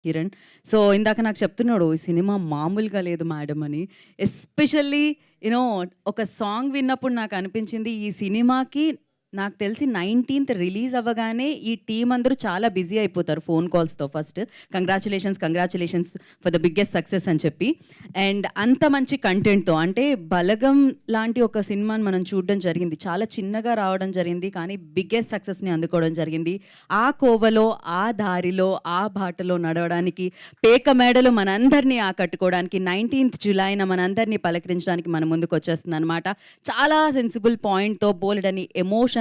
Kiran. So, ఇందాక నాకు చెప్తున్నాడు, "ఈ సినిమా మామూలుగా లేదు మేడమ్" అని. ఎస్పెషల్లీ ఒక సాంగ్ విన్నప్పుడు నాకనిపించింది, ఈ సినిమాకి నాకు తెలిసి 19థ్ రిలీజ్ అవ్వగానే ఈ టీమ్ అందరూ చాలా బిజీ అయిపోతారు ఫోన్ కాల్స్‌తో first. Congratulations for the biggest success అని చెప్పి. అండ్ అంత మంచి కంటెంట్‌తో అంటే 'బలగం' లాంటి ఒక సినిమాని మనం చూడడం జరిగింది. చాలా చిన్నగా రావడం జరిగింది. కానీ బిగ్గెస్ట్ సక్సెస్‌ని అందుకోవడం జరిగింది. ఆ కోవలో, ఆ దారిలో, ఆ బాటలో నడవడానికి, పేక మేడలో మనందరినీ ఆకట్టుకోవడానికి 19థ్ జులైన మనందరినీ పలకరించడానికి మన ముందుకొచ్చేస్తుందనమాట. చాలా సెన్సిబుల్ పాయింట్‌తో బోలెడన్ని ఎమోషన్స్‌తో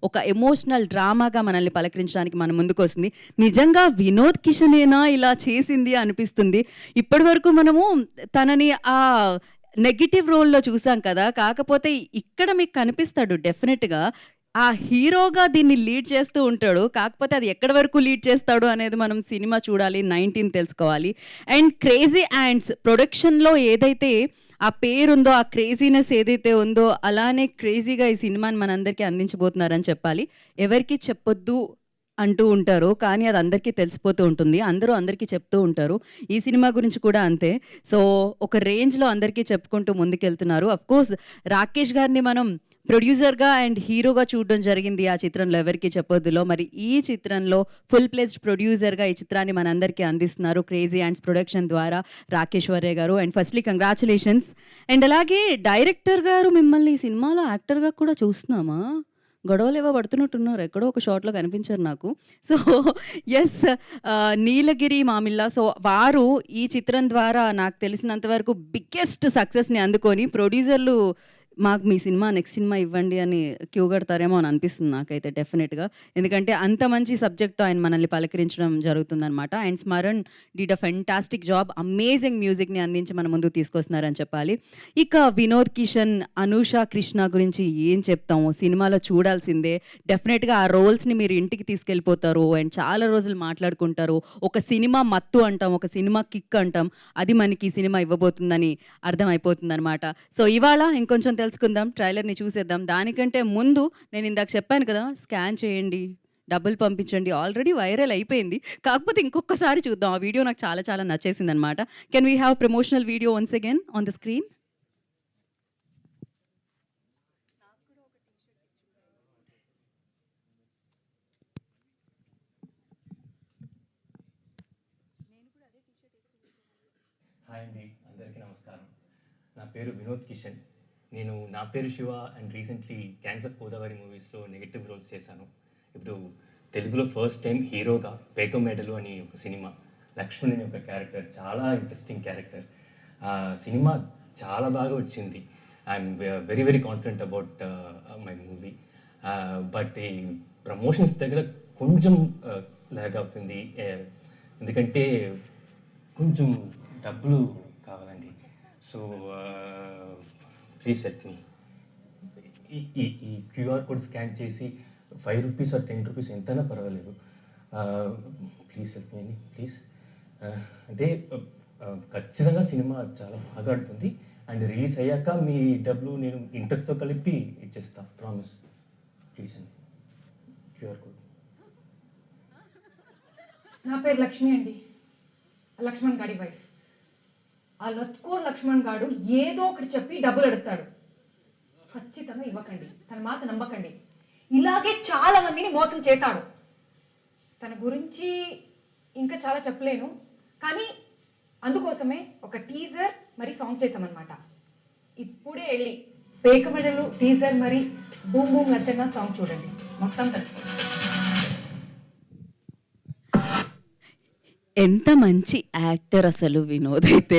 ఒక ఎమోషనల్ డ్రామాగా మనల్ని పలకరించడానికి మన ముందుకొస్తుంది. నిజంగా వినోద్ కిషనేనా ఇలా చేసింది అనిపిస్తుంది. ఇప్పటివరకు మనము తనని నెగెటివ్ రోల్‌లో చూసాం కదా! కాకపోతే ఇక్కడ మీకు కనిపిస్తాడు డెఫినెట్‌గా. ఆ హీరోగా దీన్ని లీడ్ చేస్తూ ఉంటాడు. కాకపోతే అది ఎక్కడి వరకు లీడ్ చేస్తాడు అనేది మనం సినిమా చూడాలి. 19 తెలుసుకోవాలి. అండ్ 'క్రేజీ యాంట్స్' ప్రొడక్షన్‌లో ఏదైతే ఆ పేరుందో, ఆ క్రేజీనెస్ ఏదైతే ఉందో, అలానే క్రేజీగా ఈ సినిమాని మనందరికీ అందించబోతున్నారని చెప్పాలి. ఎవరికీ చెప్పొద్దు అంటూ ఉంటారు. కానీ అది అందరికీ తెలిసిపోతూ ఉంటుంది. అందరూ అందరికీ చెప్తూ ఉంటారు. ఈ సినిమా గురించి కూడా అంతే. సో, ఒక రేంజ్‌లో అందరికీ చెప్పుకుంటూ ముందుకెళ్తున్నారు. అఫ్‌కోర్స్ రాకేష్ గారిని మనం ప్రొడ్యూసర్‌గా అండ్ హీరోగా చూడడం జరిగింది ఆ చిత్రంలో 'ఎవరికీ చెప్పొద్దులో'. మరి ఈ చిత్రంలో ఫుల్ ప్లెజ్డ్ ప్రొడ్యూసర్‌గా ఈ చిత్రాన్ని మనందరికీ అందిస్తున్నారు 'క్రేజీ యాంట్స్' ప్రొడక్షన్ ద్వారా రాకేష్ వర్రే గారు. And firstly congratulations. అండ్ అలాగే డైరెక్టర్ గారు మిమ్మల్ని ఈ సినిమాలో యాక్టర్‌గా కూడా చూస్తున్నామా? గొడవలేవో పడుతున్నట్టున్నారు. ఎక్కడో ఒక షాట్‌లో కనిపించారు నాకు. సో, యెస్, నీలగిరి మామిళ్ళ. సో, వారు ఈ చిత్రం ద్వారా నాకు తెలిసినంత వరకు బిగ్గెస్ట్ సక్సెస్‌ని అందుకొని ప్రొడ్యూసర్లు మాకు మీ సినిమా నెక్స్ట్ సినిమా ఇవ్వండి అని క్యూ కడతారేమో అని అనిపిస్తుంది నాకైతే డెఫినెట్‌గా. ఎందుకంటే అంత మంచి సబ్జెక్ట్‌తో ఆయన మనల్ని పలకరించడం జరుగుతుందనమాట. And Smaran did a fantastic job. Amazing మ్యూజిక్‌ని అందించి మన ముందుకు తీసుకొస్తున్నారని చెప్పాలి. ఇక వినోద్ కిషన్, అనూష కృష్ణ గురించి ఏం చెప్తాము, సినిమాలో చూడాల్సిందే. డెఫినెట్‌గా ఆ రోల్స్‌ని మీరు ఇంటికి తీసుకెళ్ళిపోతారు. అండ్ చాలా రోజులు మాట్లాడుకుంటారు. ఒక సినిమా మత్తు అంటాం, ఒక సినిమా కిక్ అంటాం. అది మనకి ఈ సినిమా ఇవ్వబోతుందని అర్థమైపోతుందనమాట. సో, ఇవాళ ఇంకొంచెం తెలుసుకుందాం. ట్రైలర్‌ని చూసేద్దాం. దానికంటే ముందు నేను ఇందాక చెప్పాను కదా! స్కాన్ చేయండి, డబ్బులు పంపించండి. ఆల్రెడీ వైరల్ అయిపోయింది. కాకపోతే ఇంకొకసారి చూద్దాం. ఆ వీడియో నాకు చాలా చాలా నచ్చేసిందనమాట. Can we have promotional video once again on the screen? Hi అండి, అందరికీ నమస్కారం. నా పేరు వినోద్ కిషన్. నేను నా పేరు Shiva and recently cans of Godavari మూవీస్లో నెగటివ్ రోల్స్ చేశాను. ఇప్పుడు తెలుగులో ఫస్ట్ టైం హీరోగా పేక మేడలు అని ఒక సినిమా, లక్ష్మణ్ అనే ఒక క్యారెక్టర్, చాలా ఇంట్రెస్టింగ్ క్యారెక్టర్. ఆ సినిమా చాలా బాగా వచ్చింది. I'm very very confident about my movie. But ఈ ప్రమోషన్స్ దగ్గర కొంచెం లాగ్ అవుతుంది. ఎందుకంటే కొంచెం డబ్బులు కావాలండి. So please help me. ఈ క్యూఆర్ కోడ్ స్కాన్ చేసి 5 రూపీస్ ఆర్ 10 రూపీస్ ఎంతైనా పర్వాలేదు. ప్లీజ్ హెల్ప్ మీ అండి, ప్లీజ్. అంటే ఖచ్చితంగా సినిమా చాలా బాగా ఆడుతుంది. అండ్ రిలీజ్ అయ్యాక మీ డబ్బులు నేను ఇంట్రెస్ట్తో కలిపి ఇచ్చేస్తా, ప్రామిస్. ప్లీజ్ అండి, క్యూఆర్ కోడ్. నా పేరు లక్ష్మి అండి, లక్ష్మణ్ గాడి వైఫ్. ఆ లత్కోర్ లక్ష్మణ్ గాడు ఏదో ఒకటి చెప్పి డబ్బులు అడుగుతాడు. ఖచ్చితంగా ఇవ్వకండి, తన మాట నమ్మకండి. ఇలాగే చాలా మందిని మోసం చేశాడు. తన గురించి ఇంకా చాలా చెప్పలేను, కానీ అందుకోసమే ఒక టీజర్ మరి సాంగ్ చేసామన్నమాట. ఇప్పుడే వెళ్ళి పేకమెడలు టీజర్ మరి బూమ్ బూమ్ నచ్చన్న సాంగ్ చూడండి, మొత్తం తెలుసుకోండి. ఎంత మంచి యాక్టర్ అసలు వినోద్ అయితే.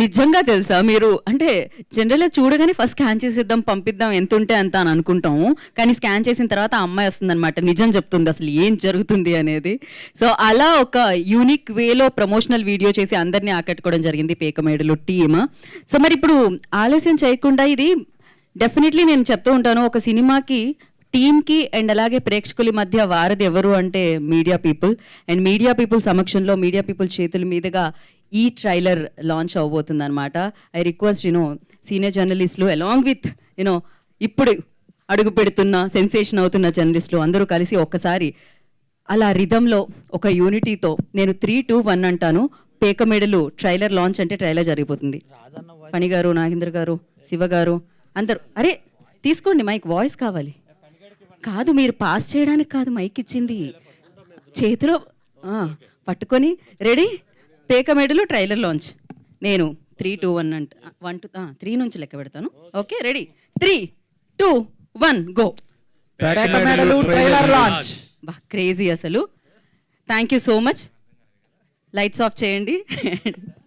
నిజంగా తెలుసా, మీరు అంటే జనరల్‌గా చూడగానే ఫస్ట్ స్కాన్ చేసేద్దాం, పంపిద్దాం, ఎంతుంటే అంత అని అనుకుంటాము. కానీ స్కాన్ చేసిన తర్వాత ఆ అమ్మాయి వస్తుందనమాట, నిజం చెప్తుంది అసలు ఏం జరుగుతుంది అనేది. సో, అలా ఒక యూనిక్ వేలో ప్రమోషనల్ వీడియో చేసి అందరినీ ఆకట్టుకోవడం జరిగింది పేకమేడులు టీమ్. సో, మరి ఇప్పుడు ఆలస్యం చేయకుండా ఇది డెఫినెట్లీ నేను చెప్తూ ఉంటాను, ఒక సినిమాకి టీమ్‌కి అండ్ అలాగే ప్రేక్షకుల మధ్య వారధి ఎవరు అంటే media people. And media people సమక్షంలో, మీడియా పీపుల్ చేతుల మీదుగా ఈ ట్రైలర్ లాంచ్ అవ్వబోతుందన్నమాట. ఐ రిక్వెస్ట్ సీనియర్ జర్నలిస్టులు అలాంగ్ విత్ ఇప్పుడు అడుగు పెడుతున్న సెన్సేషన్ అవుతున్న జర్నలిస్టులు అందరూ కలిసి ఒక్కసారి అలా రిధంలో ఒక యూనిటీతో నేను 3, 2, 1 అంటాను. పేకమేడలు ట్రైలర్ లాంచ్ అంటే ట్రైలర్ జరిగిపోతుంది. ఫణి గారు, నాగేంద్ర గారు, శివ గారు అందరూ అరే తీసుకోండి మైక్, వాయిస్ కావాలి. కాదు మీరు పాస్ చేయడానికి కాదు మైక్ ఇచ్చింది, చేతిలో పట్టుకొని రెడీ. పేకమేడలు trailer launch. నేను 3, 2, 1 అంట 1 2 3 నుంచి లెక్క పెడతాను. Okay ready 3, 2, 1 go. Pekamedalu trailer launch. బా క్రేజీ అసలు. Thank you so much. Lights off చేయండి,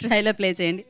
ట్రైలర్ ప్లే చేయండి.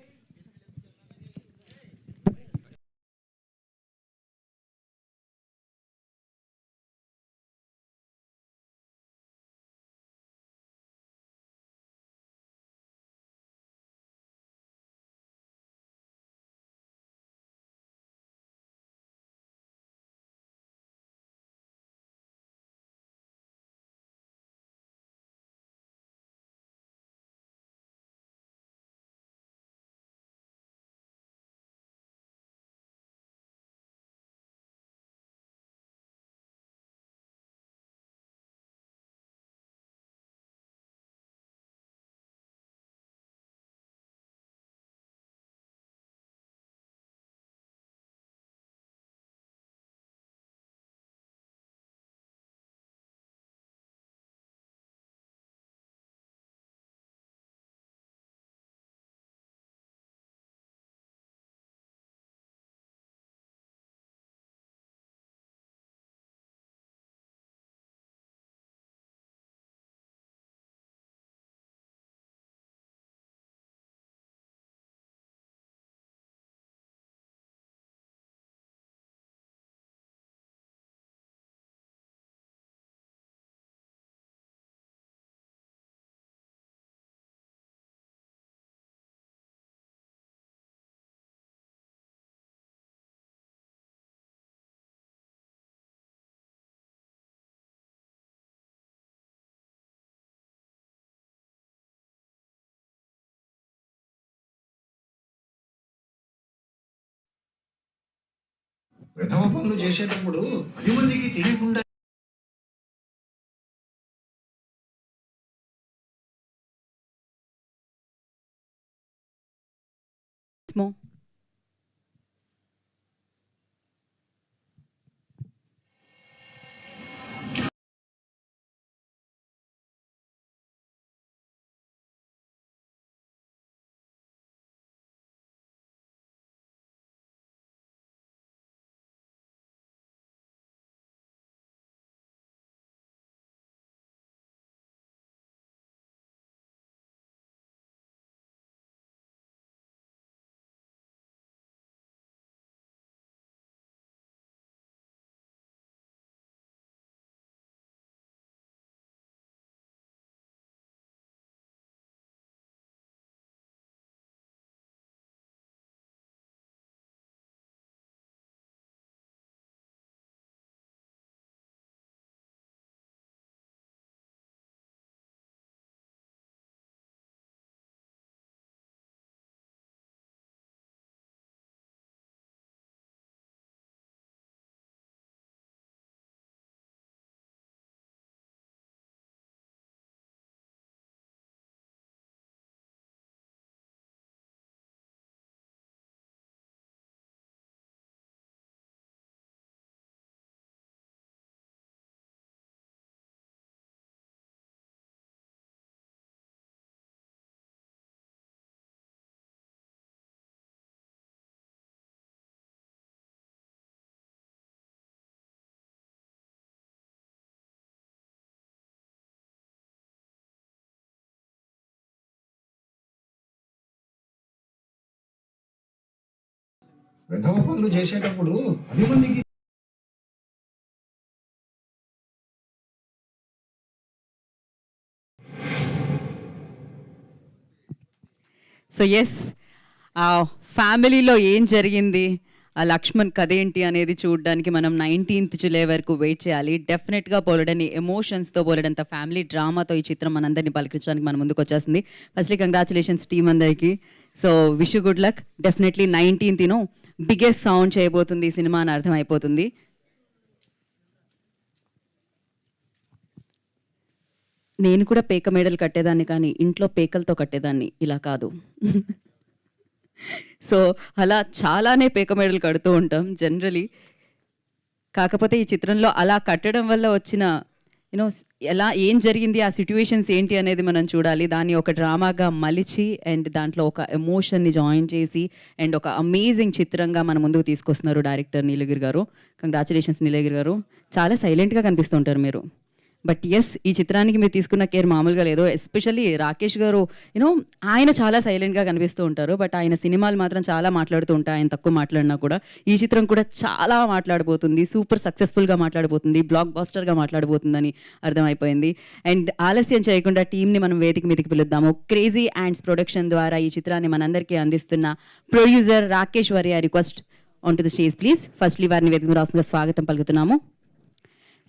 విధవ పనులు చేసేటప్పుడు 10 మందికి తెలియకుండా స్మో విధవ పనులు చేసేటప్పుడు 10 మందికి సో ఎస్ ఆ ఫ్యామిలీలో ఏం జరిగింది, ఆ లక్ష్మణ్ కథ ఏంటి అనేది చూడడానికి మనం 19th జూలై వరకు వెయిట్ చేయాలి. డెఫినెట్గా పోలడని ఎమోషన్స్తో పోలడంత ఫ్యామిలీ డ్రామాతో ఈ చిత్రం మనందరినీ పలకరించడానికి మన ముందుకు వచ్చేసింది. ఫస్ట్లీ కంగ్రాచులేషన్స్ టీమ్ అందరికి. So wish you good luck. Definitely 19th biggest sound చేయబోతుంది ఈ సినిమా అని అర్థం అయిపోతుంది. నేను కూడా పేక మేడలు కట్టేదాన్ని కానీ ఇంట్లో పేకలతో కట్టేదాన్ని ఇలా కాదు. సో అలా చాలానే పేక మేడలు కడుతూ ఉంటాం జనరలీ. కాకపోతే ఈ చిత్రంలో అలా కట్టడం వల్ల వచ్చిన యూనో ఎలా ఏం జరిగింది, ఆ సిట్యుయేషన్స్ ఏంటి అనేది మనం చూడాలి. దాన్ని ఒక డ్రామాగా మలిచి అండ్ దాంట్లో ఒక ఎమోషన్ని జాయిన్ చేసి అండ్ ఒక అమేజింగ్ చిత్రంగా మన ముందుకు తీసుకొస్తున్నారు డైరెక్టర్ నీలగిరి గారు. కంగ్రాచులేషన్స్ నీలగిరి గారు. చాలా సైలెంట్గా కనిపిస్తుంటారు మీరు. బట్ ఎస్, ఈ చిత్రానికి మీరు తీసుకున్న కేర్ మామూలుగా లేదు. ఎస్పెషల్లీ రాకేష్ గారు యూనో ఆయన చాలా సైలెంట్గా కనిపిస్తూ ఉంటారు. బట్ ఆయన సినిమాలు మాత్రం చాలా మాట్లాడుతూ ఉంటాయి. ఆయన తక్కువ మాట్లాడినా కూడా ఈ చిత్రం కూడా చాలా మాట్లాడబోతుంది. సూపర్ సక్సెస్ఫుల్గా మాట్లాడబోతుంది. బ్లాక్ బాస్టర్గా మాట్లాడబోతుందని అర్థమైపోయింది. అండ్ ఆలస్యం చేయకుండా టీంని మనం వేదిక మీదకి పిలుద్దాము. క్రేజీ యాండ్స్ ప్రొడక్షన్ ద్వారా ఈ చిత్రాన్ని మనందరికీ అందిస్తున్న ప్రొడ్యూసర్ రాకేష్ వారి request on to the stage please. Firstly వారిని వేదిక రాష్ట్రంగా స్వాగతం పలుకుతున్నాము.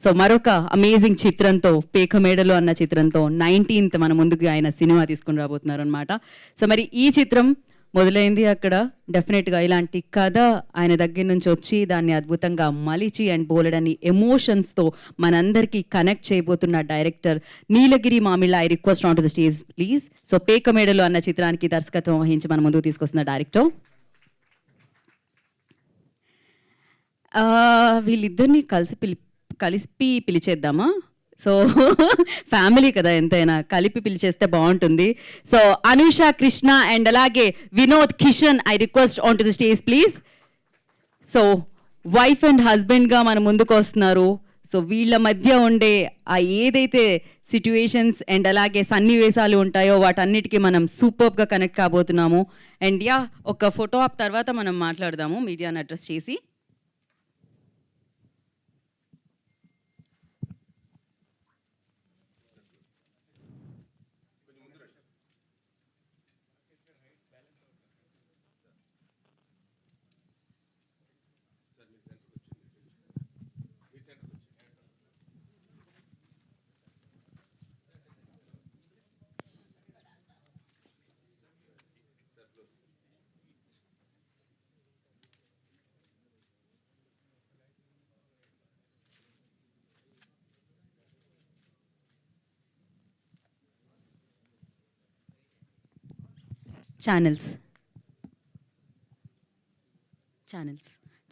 సో మరొక అమేజింగ్ చిత్రంతో, పేక మేడలు అన్న చిత్రంతో 19th మన ముందుకు ఆయన సినిమా తీసుకుని రాబోతున్నారు అనమాట. సో మరి ఈ చిత్రం మొదలైంది అక్కడ. డెఫినెట్గా ఇలాంటి కథ ఆయన దగ్గర నుంచి వచ్చి దాన్ని అద్భుతంగా మలిచి అండ్ బోలెడని ఎమోషన్స్తో మనందరికీ కనెక్ట్ చేయబోతున్న director Neelagiri Mamilla. I request on to the stage please. So Pekamedalu అన్న చిత్రానికి దర్శకత్వం వహించి మన ముందుకు తీసుకొస్తున్న డైరెక్టర్. వీళ్ళిద్దరిని కలిపి పిలిచేద్దామా? సో ఫ్యామిలీ కదా, ఎంతైనా కలిపి పిలిచేస్తే బాగుంటుంది. సో అనుష కృష్ణ అండ్ అలాగే Vinod Kishan, I request on to the stage please. So wife and హస్బెండ్గా మన ముందుకు వస్తున్నారు. సో వీళ్ళ మధ్య ఉండే ఆ ఏదైతే సిట్యుయేషన్స్ అండ్ అలాగే సన్నివేశాలు ఉంటాయో వాటన్నిటికీ మనం సూపర్గా కనెక్ట్ కాబోతున్నాము. అండ్ యా, ఒక ఫోటో ఆప్ తర్వాత మనం మాట్లాడదాము మీడియాని అడ్రస్ చేసి.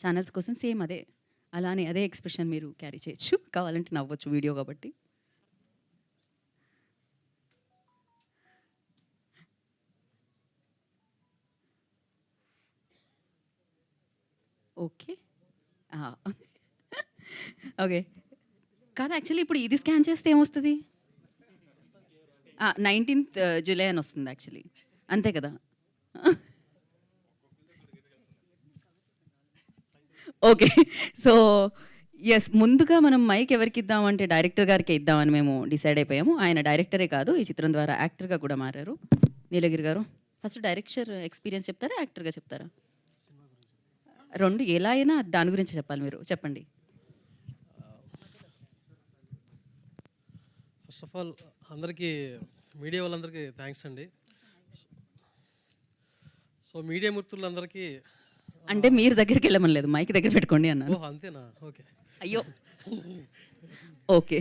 ఛానల్స్ కోసం సేమ్ అదే, అలానే అదే ఎక్స్ప్రెషన్ మీరు క్యారీ చేయొచ్చు. కావాలంటే నవ్వచ్చు, వీడియో కాబట్టి. ఓకే ఓకే కాదు, యాక్చువల్లీ ఇప్పుడు ఇది స్కాన్ చేస్తే ఏమొస్తుంది? 19th జూలై అని వస్తుంది యాక్చువల్లీ, అంతే కదా? ఓకే. సో ఎస్, ముందుగా మనం మైక్ ఎవరికి ఇద్దామంటే డైరెక్టర్ గారికి ఇద్దామని మేము డిసైడ్ అయిపోయాము. ఆయన డైరెక్టరే కాదు, ఈ చిత్రం ద్వారా యాక్టర్గా కూడా మారారు. నీలగిరి గారు ఫస్ట్ డైరెక్టర్ ఎక్స్పీరియన్స్ చెప్తారా, యాక్టర్గా చెప్తారా? రెండు ఎలా అయినా దాని గురించి చెప్పాలి, మీరు చెప్పండి. ఫస్ట్ ఆఫ్ ఆల్ అందరికీ, మీడియా వాళ్ళందరికీ థ్యాంక్స్ అండి. సో మీడియా మిత్రులందరికీ, అంటే మీరు దగ్గరికి వెళ్ళమని లేదు, మైక్ దగ్గర పెట్టుకోండి అన్నాను. ఓహ్ అంతేనా? ఓకే. అయ్యో ఓకే.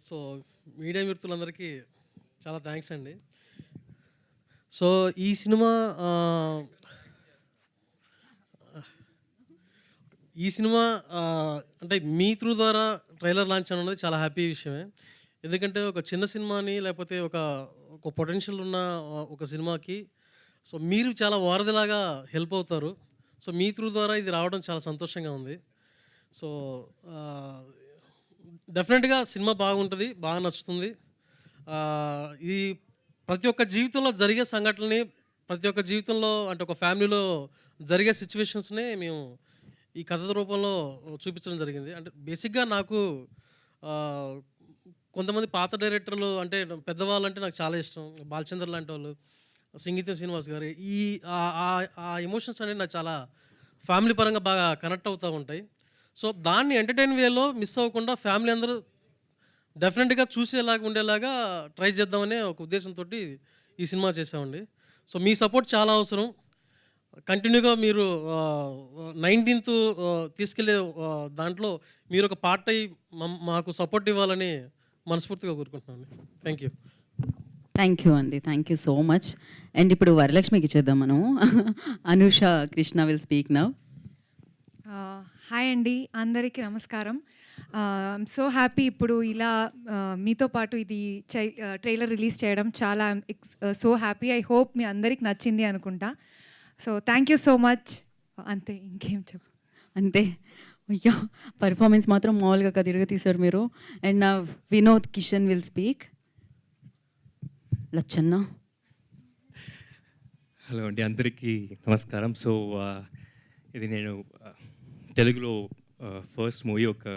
సో మీడియా మిత్రులందరికీ చాలా థ్యాంక్స్ అండి. సో ఈ సినిమా అంటే మీ త్రూ ద్వారా ట్రైలర్ లాంచ్ అన్నది చాలా హ్యాపీ విషయమే. ఎందుకంటే ఒక చిన్న సినిమాని, లేకపోతే ఒక పొటెన్షియల్ ఉన్న ఒక సినిమాకి సో మీరు చాలా వారధిలాగా హెల్ప్ అవుతారు. సో మీ త్రూ ద్వారా ఇది రావడం చాలా సంతోషంగా ఉంది. సో డెఫినెట్గా సినిమా బాగుంటుంది, బాగా నచ్చుతుంది. ఇది ప్రతి ఒక్క జీవితంలో జరిగే సంఘటనని, ప్రతి ఒక్క జీవితంలో అంటే ఒక ఫ్యామిలీలో జరిగే సిచ్యువేషన్స్నే మేము ఈ కథ రూపంలో చూపించడం జరిగింది. అంటే బేసిక్గా నాకు కొంతమంది పాత డైరెక్టర్లు అంటే పెద్దవాళ్ళు అంటే నాకు చాలా ఇష్టం. బాలచంద్ర లాంటి వాళ్ళు, సంగీతం శ్రీనివాస్ గారు, ఆ ఎమోషన్స్ అనేవి నాకు చాలా ఫ్యామిలీ పరంగా బాగా కనెక్ట్ అవుతూ ఉంటాయి. సో దాన్ని ఎంటర్టైన్ వేలో మిస్ అవ్వకుండా ఫ్యామిలీ అందరూ డెఫినెట్గా చూసేలాగా ఉండేలాగా ట్రై చేద్దామనే ఒక ఉద్దేశంతో ఈ సినిమా చేసామండి. సో మీ సపోర్ట్ చాలా అవసరం. కంటిన్యూగా మీరు 19th తీసుకెళ్ళే దాంట్లో మీరు ఒక పార్ట్ అయ్యి మాకు సపోర్ట్ ఇవ్వాలని మనస్ఫూర్తిగా కోరుకుంటున్నాను. Thank you. థ్యాంక్ యూ అండి. Thank you so much. And ఇప్పుడు వరలక్ష్మికి ఇచ్చేద్దాం మనం. Anusha Krishna will speak now. Hi అండి, అందరికీ నమస్కారం. ఐఎమ్ సో హ్యాపీ ఇప్పుడు ఇలా మీతో పాటు ఇది ట్రైలర్ రిలీజ్ చేయడం చాలా సో హ్యాపీ. ఐ హోప్ మీ అందరికి నచ్చింది అనుకుంటా. So thank you so much. అంతే, ఇంకేం చెప్పు. అంతే. అయ్యా, పర్ఫార్మెన్స్ మాత్రం మామూలుగా కదిరిగా తీశారు మీరు. అండ్ నా Vinod Kishan will speak. Lachanna. Hello అండి, అందరికీ నమస్కారం. సో ఇది నేను తెలుగులో ఫస్ట్ మూవీ, ఒక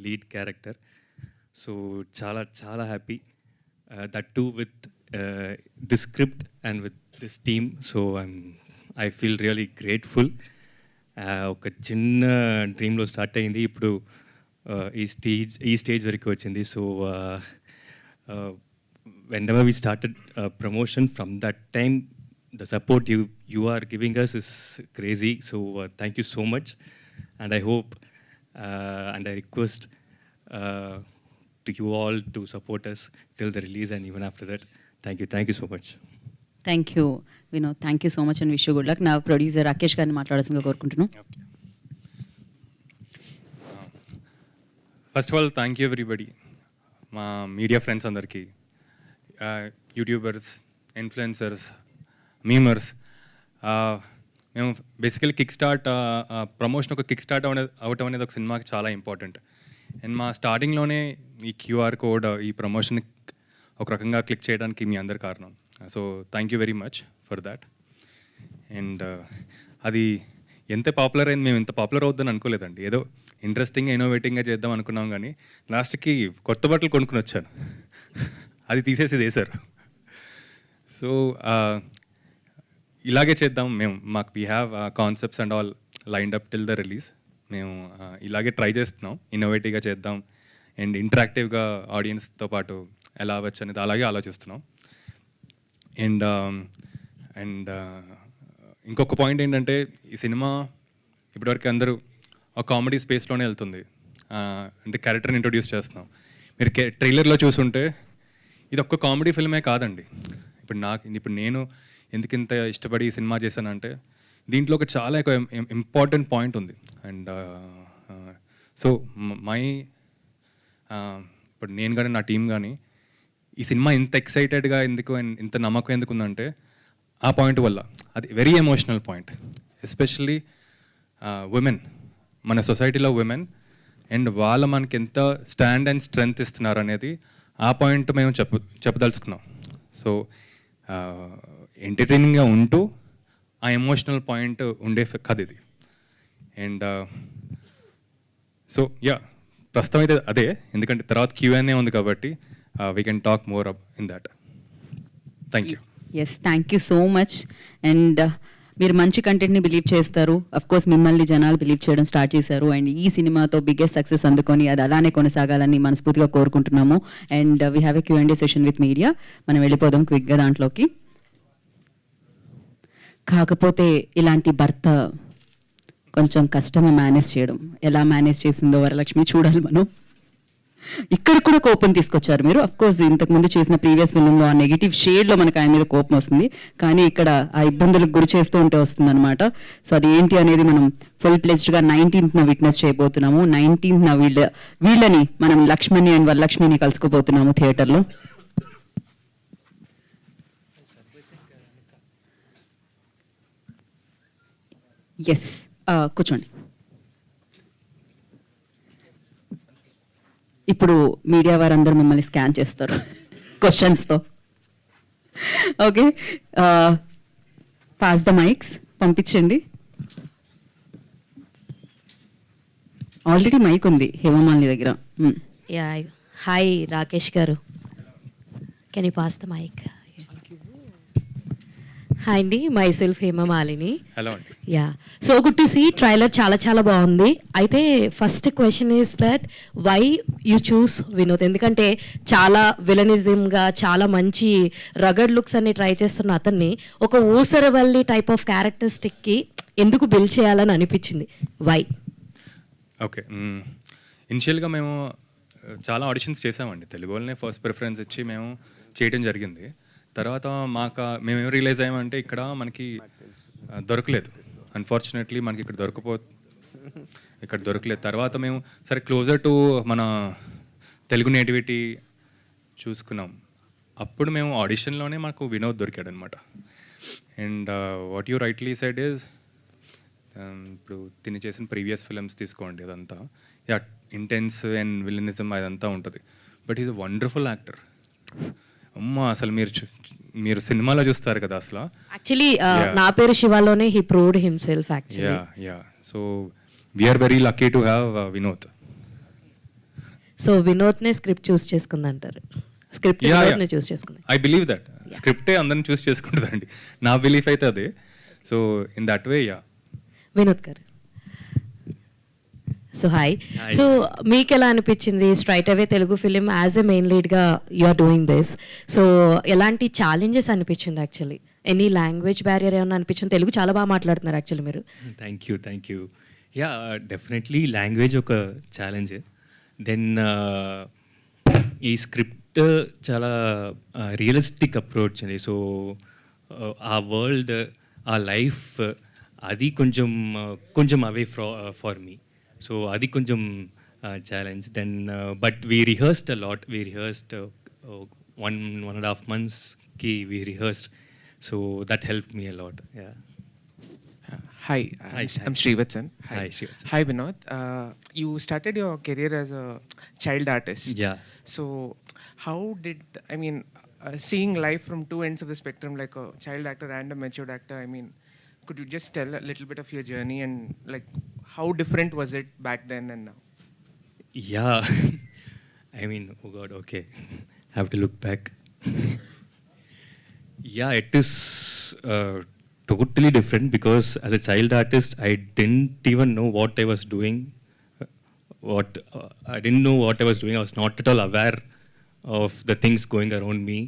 లీడ్ క్యారెక్టర్. సో చాలా చాలా happy, that to with this script and with this team. So I feel really grateful. ఒక చిన్న డ్రీమ్లో స్టార్ట్ అయింది, ఇప్పుడు ఈ స్టేజ్ వరకు వచ్చింది. So whenever we started promotion, from that time the support you are giving us is crazy. So thank you so much, and I hope and I request to you all to support us till the release and even after that. Thank you so much. Thank you Vinod. Thank you so much and wish you good luck. నా producer Rakesh గారిని మాట్లాడాల్సిందిగా కోరుకుంటున్నాను. First of all thank you everybody, మా media friends అందరికీ, YouTubers, influencers, memers. మేము basically kick start promotion, ఒక kick start అవటం అనేది ఒక సినిమాకి చాలా ఇంపార్టెంట్. అండ్ మా స్టార్టింగ్లోనే ఈ క్యూఆర్ కోడ్, ఈ ప్రమోషన్ ఒక రకంగా క్లిక్ చేయడానికి మీ అందరి కారణం. So thank you very much for that. And అది ఎంత పాపులర్ అయింది, మేము ఇంత పాపులర్ అవుద్దని అనుకోలేదండి. ఏదో ఇంట్రెస్టింగ్గా ఇన్నోవేటింగ్గా చేద్దాం అనుకున్నాం, కానీ లాస్ట్కి కొత్త బట్టలు కొనుక్కుని వచ్చాను, అది తీసేసి వేశారు. సో ఇలాగే చేద్దాం మేము, మాకు we have concepts and all lined up till the release. మేము ఇలాగే ట్రై చేస్తున్నాం, ఇన్నోవేటివ్గా చేద్దాం అండ్ ఇంటరాక్టివ్గా ఆడియన్స్తో పాటు ఎలా అవ్వచ్చు అనేది అలాగే ఆలోచిస్తున్నాం. అండ్ ఇంకొక పాయింట్ ఏంటంటే, ఈ సినిమా ఇప్పటివరకు అందరూ ఒక కామెడీ స్పేస్లోనే వెళ్తుంది, అంటే క్యారెక్టర్ని ఇంట్రొడ్యూస్ చేస్తున్నాం. మీరు ట్రైలర్లో చూసుంటే ఇది ఒక్క కామెడీ ఫిల్మే కాదండి. ఇప్పుడు నేను ఎందుకు ఇంత ఇష్టపడి ఈ సినిమా చేశానంటే, దీంట్లో ఒక చాలా ఎక్కువ ఇంపార్టెంట్ పాయింట్ ఉంది. అండ్ సో ఇప్పుడు నేను కానీ నా టీం కానీ ఈ సినిమా ఇంత ఎక్సైటెడ్గా ఎందుకు, ఇంత నమ్మకం ఎందుకు ఉందంటే ఆ పాయింట్ వల్ల. అది very emotional point, especially women, మన సొసైటీలో ఉమెన్ అండ్ వాళ్ళ మనకి ఎంత స్టాండ్ అండ్ స్ట్రెంగ్త్ ఇస్తున్నారు అనేది ఆ పాయింట్ మేము చెప్పదలుచుకున్నాం. సో ఎంటర్టైనింగ్గా ఉంటూ ఆ ఎమోషనల్ పాయింట్ ఉండే కథ ఇది. అండ్ సో యా, ప్రస్తుతం అయితే అదే, ఎందుకంటే తర్వాత Q&A ఉంది కాబట్టి we can talk more in that. Thank you. Yes, thank you so much. And మీరు మంచి కంటెంట్ని బిలీవ్ చేస్తారు. అఫ్ కోర్స్ మిమ్మల్ని జనాలు బిలీవ్ చేయడం స్టార్ట్ చేశారు. అండ్ ఈ సినిమాతో బిగ్గెస్ట్ సక్సెస్ అందుకొని అది అలానే కొనసాగాలని మనస్ఫూర్తిగా కోరుకుంటున్నాము. And we have a Q&A session with media. మనం వెళ్ళిపోదాం క్విక్గా దాంట్లోకి. కాకపోతే ఇలాంటి భర్త కొంచెం కష్టమే మేనేజ్ చేయడం. ఎలా మేనేజ్ చేసిందో వరలక్ష్మి చూడాలి మనం. ఇక్కడ కూడా కోపం తీసుకొచ్చారు మీరు. అఫ్ కోర్స్ ఇంతకుముందు చేసిన ప్రీవియస్ ఫిల్మ్లో ఆ నెగిటివ్ షేడ్లో మనకు ఆయన మీద కోపం వస్తుంది, కానీ ఇక్కడ ఆ ఇబ్బందులకు గురి చేస్తూ ఉంటే వస్తుంది అనమాట. సో అది ఏంటి అనేది మనం ఫుల్ ప్లెజ్డ్గా 19th విట్నెస్ చేయబోతున్నాము. 19th వీళ్ళని మనం లక్ష్మణి అండ్ వరలక్ష్మిని కలుసుకోబోతున్నాము థియేటర్లో. ఎస్, కూర్చోండి. ఇప్పుడు మీడియా వారందరూ మిమ్మల్ని స్కాన్ చేస్తారు క్వశ్చన్స్తో. ఓకే, పాస్ ద మైక్స్, పంపించండి. ఆల్రెడీ మైక్ ఉంది హేమమాలిని దగ్గర. యా, హాయ్ రాకేష్ గారు, can you pass the mic? Hi అండి, మై సెల్ఫ్ హేమమాలిని. హలో అండి. Yeah, so good to see. Trailer చాలా చాలా బాగుంది. అయితే first question is that why you choose Vinod? ఎందుకంటే చాలా విలనిజంగా, చాలా మంచి రగడ్ లుక్స్ అన్ని ట్రై చేస్తున్న అతన్ని ఒక ఊసరవల్లి టైప్ ఆఫ్ క్యారెక్టరిస్టిక్కి ఎందుకు బిల్డ్ చేయాలని అనిపించింది? వై? ఓకే, ఇనిషియల్గా మేము చాలా ఆడిషన్స్ చేసామండి. తెలుగు వాళ్ళనే ఫస్ట్ ప్రిఫరెన్స్ ఇచ్చి మేము చేయడం జరిగింది. తర్వాత మేమేం రియలైజ్ అయ్యామంటే ఇక్కడ మనకి దొరకలేదు. అన్ఫార్చునేట్లీ మనకి ఇక్కడ దొరకలేదు. తర్వాత మేము సరే క్లోజర్ టు మన తెలుగు నేటివిటీ చూసుకున్నాం. అప్పుడు మేము ఆడిషన్లోనే మాకు వినోద్ దొరికాడనమాట. And what you rightly said is ఇప్పుడు తిని చేసిన ప్రీవియస్ ఫిల్మ్స్ తీసుకోండి, అదంతా ఇంటెన్స్ అండ్ విలనిజం అదంతా ఉంటుంది. But is a wonderful actor. అమ్మ అసలు మీరు సినిమాలో చూస్తారు కదా అసలు. యాక్చువల్లీ నా పేరు శివాలోనే he proved himself actually. Yeah so we are very lucky to have Vinod. So వినోద్నే స్క్రిప్ట్ చూస్ చేసుకుందంటారు. స్క్రిప్ట్ వినోద్నే చూస్ చేసుకుంది. ఐ బిలీవ్ దట్ స్క్రిప్టే అందరిని చూస్ చేసుకుంటుందండి. నా బిలీఫ్ అయితే అదే. So in that way yeah. Vinod garu, so hi. So మీకు ఎలా అనిపించింది straight away Telugu film as a main లీడ్గా you are doing this? So ఎలాంటి ఛాలెంజెస్ అనిపించింది యాక్చువల్లీ? ఎనీ లాంగ్వేజ్ బ్యారియర్ ఏమన్నా అనిపించింది? తెలుగు చాలా బాగా మాట్లాడుతున్నారు యాక్చువల్లీ మీరు. Thank you. Yeah, definitely language ఒక ఛాలెంజ్. దెన్ ఈ స్క్రిప్ట్ చాలా రియలిస్టిక్ అప్రోచ్ అండి. సో ఆ వరల్డ్, ఆ లైఫ్ అది కొంచెం అవే ఫార్ మీ. సో అది కొంచెం challenge. Then but we rehearsed a lot. We rehearsed 1.5 monthsకి we rehearsed. So that help me a lot. Yeah. Hi, I'm Srivatsan. Hi, Srivatsan. Hi, Vinod. You started your career as a child artist. Yeah. So, how did, seeing life from two ends of the spectrum, like a child actor and a matured actor, could you just tell a little bit of your journey and like how different was it back then and now? Yeah. Oh God, okay. Have to look back. Yeah, it is totally different because as a child artist, I didn't even know what I was doing. I didn't know what I was doing. I was not at all aware of the things going around me.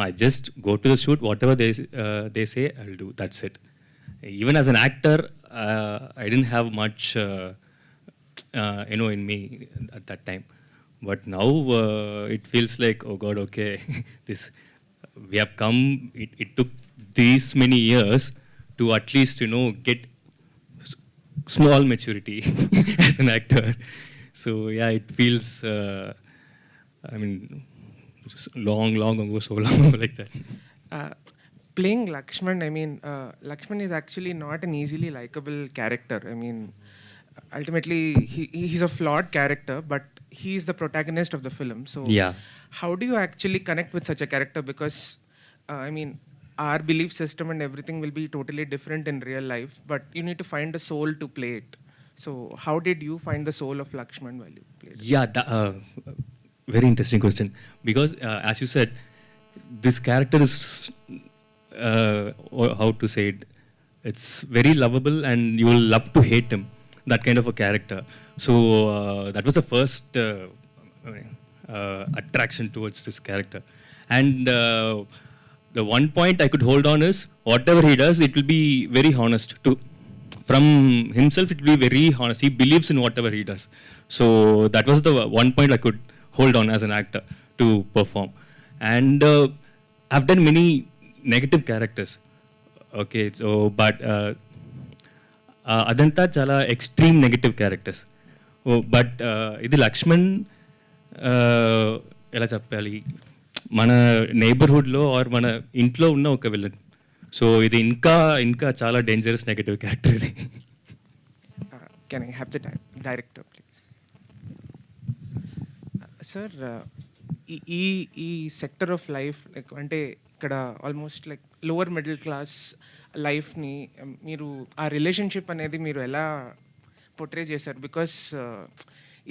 I just go to the shoot, whatever they say, I'll do. That's it. Even as an actor, I didn't have much, in me at that time. But now it feels like, oh God, okay, we have come. It took these many years to at least get small maturity as an actor. So yeah, it feels long ago, so long like that. Playing Lakshman, Lakshman is actually not an easily likable character. Ultimately he's a flawed character, but he's the protagonist of the film. So Yeah. how do you actually connect with such a character? Because our belief system and everything will be totally different in real life, but you need to find a soul to play it. So how did you find the soul of Lakshman while you played it? Yeah, very interesting question. Because as you said, this character is, how to say it, it's very lovable and you will love to hate him, that kind of a character. So that was the first attraction towards this character. And the one point I could hold on is whatever he does, it will be very honest. From himself, it will be very honest. He believes in whatever he does. So that was the one point I could hold on as an actor to perform. And I've done many negative characters. Okay, so but అదంతా చాలా extreme negative characters. But ఇది లక్ష్మణ్ ఎలా చెప్పాలి, మన నైబర్హుడ్లో are మన ఇంట్లో ఉన్న ఒక విలన్. సో ఇది ఇంకా చాలా డేంజరస్ నెగటివ్ క్యారెక్టర్ ఇది. Can I have the director, please? Sir, ఈ సెక్టర్ ఆఫ్ లైఫ్ లైక్ అంటే ఇక్కడ almost like lower middle class లైఫ్ని మీరు ఆ రిలేషన్షిప్ అనేది మీరు ఎలా పోర్ట్రే చేశారు? బికాస్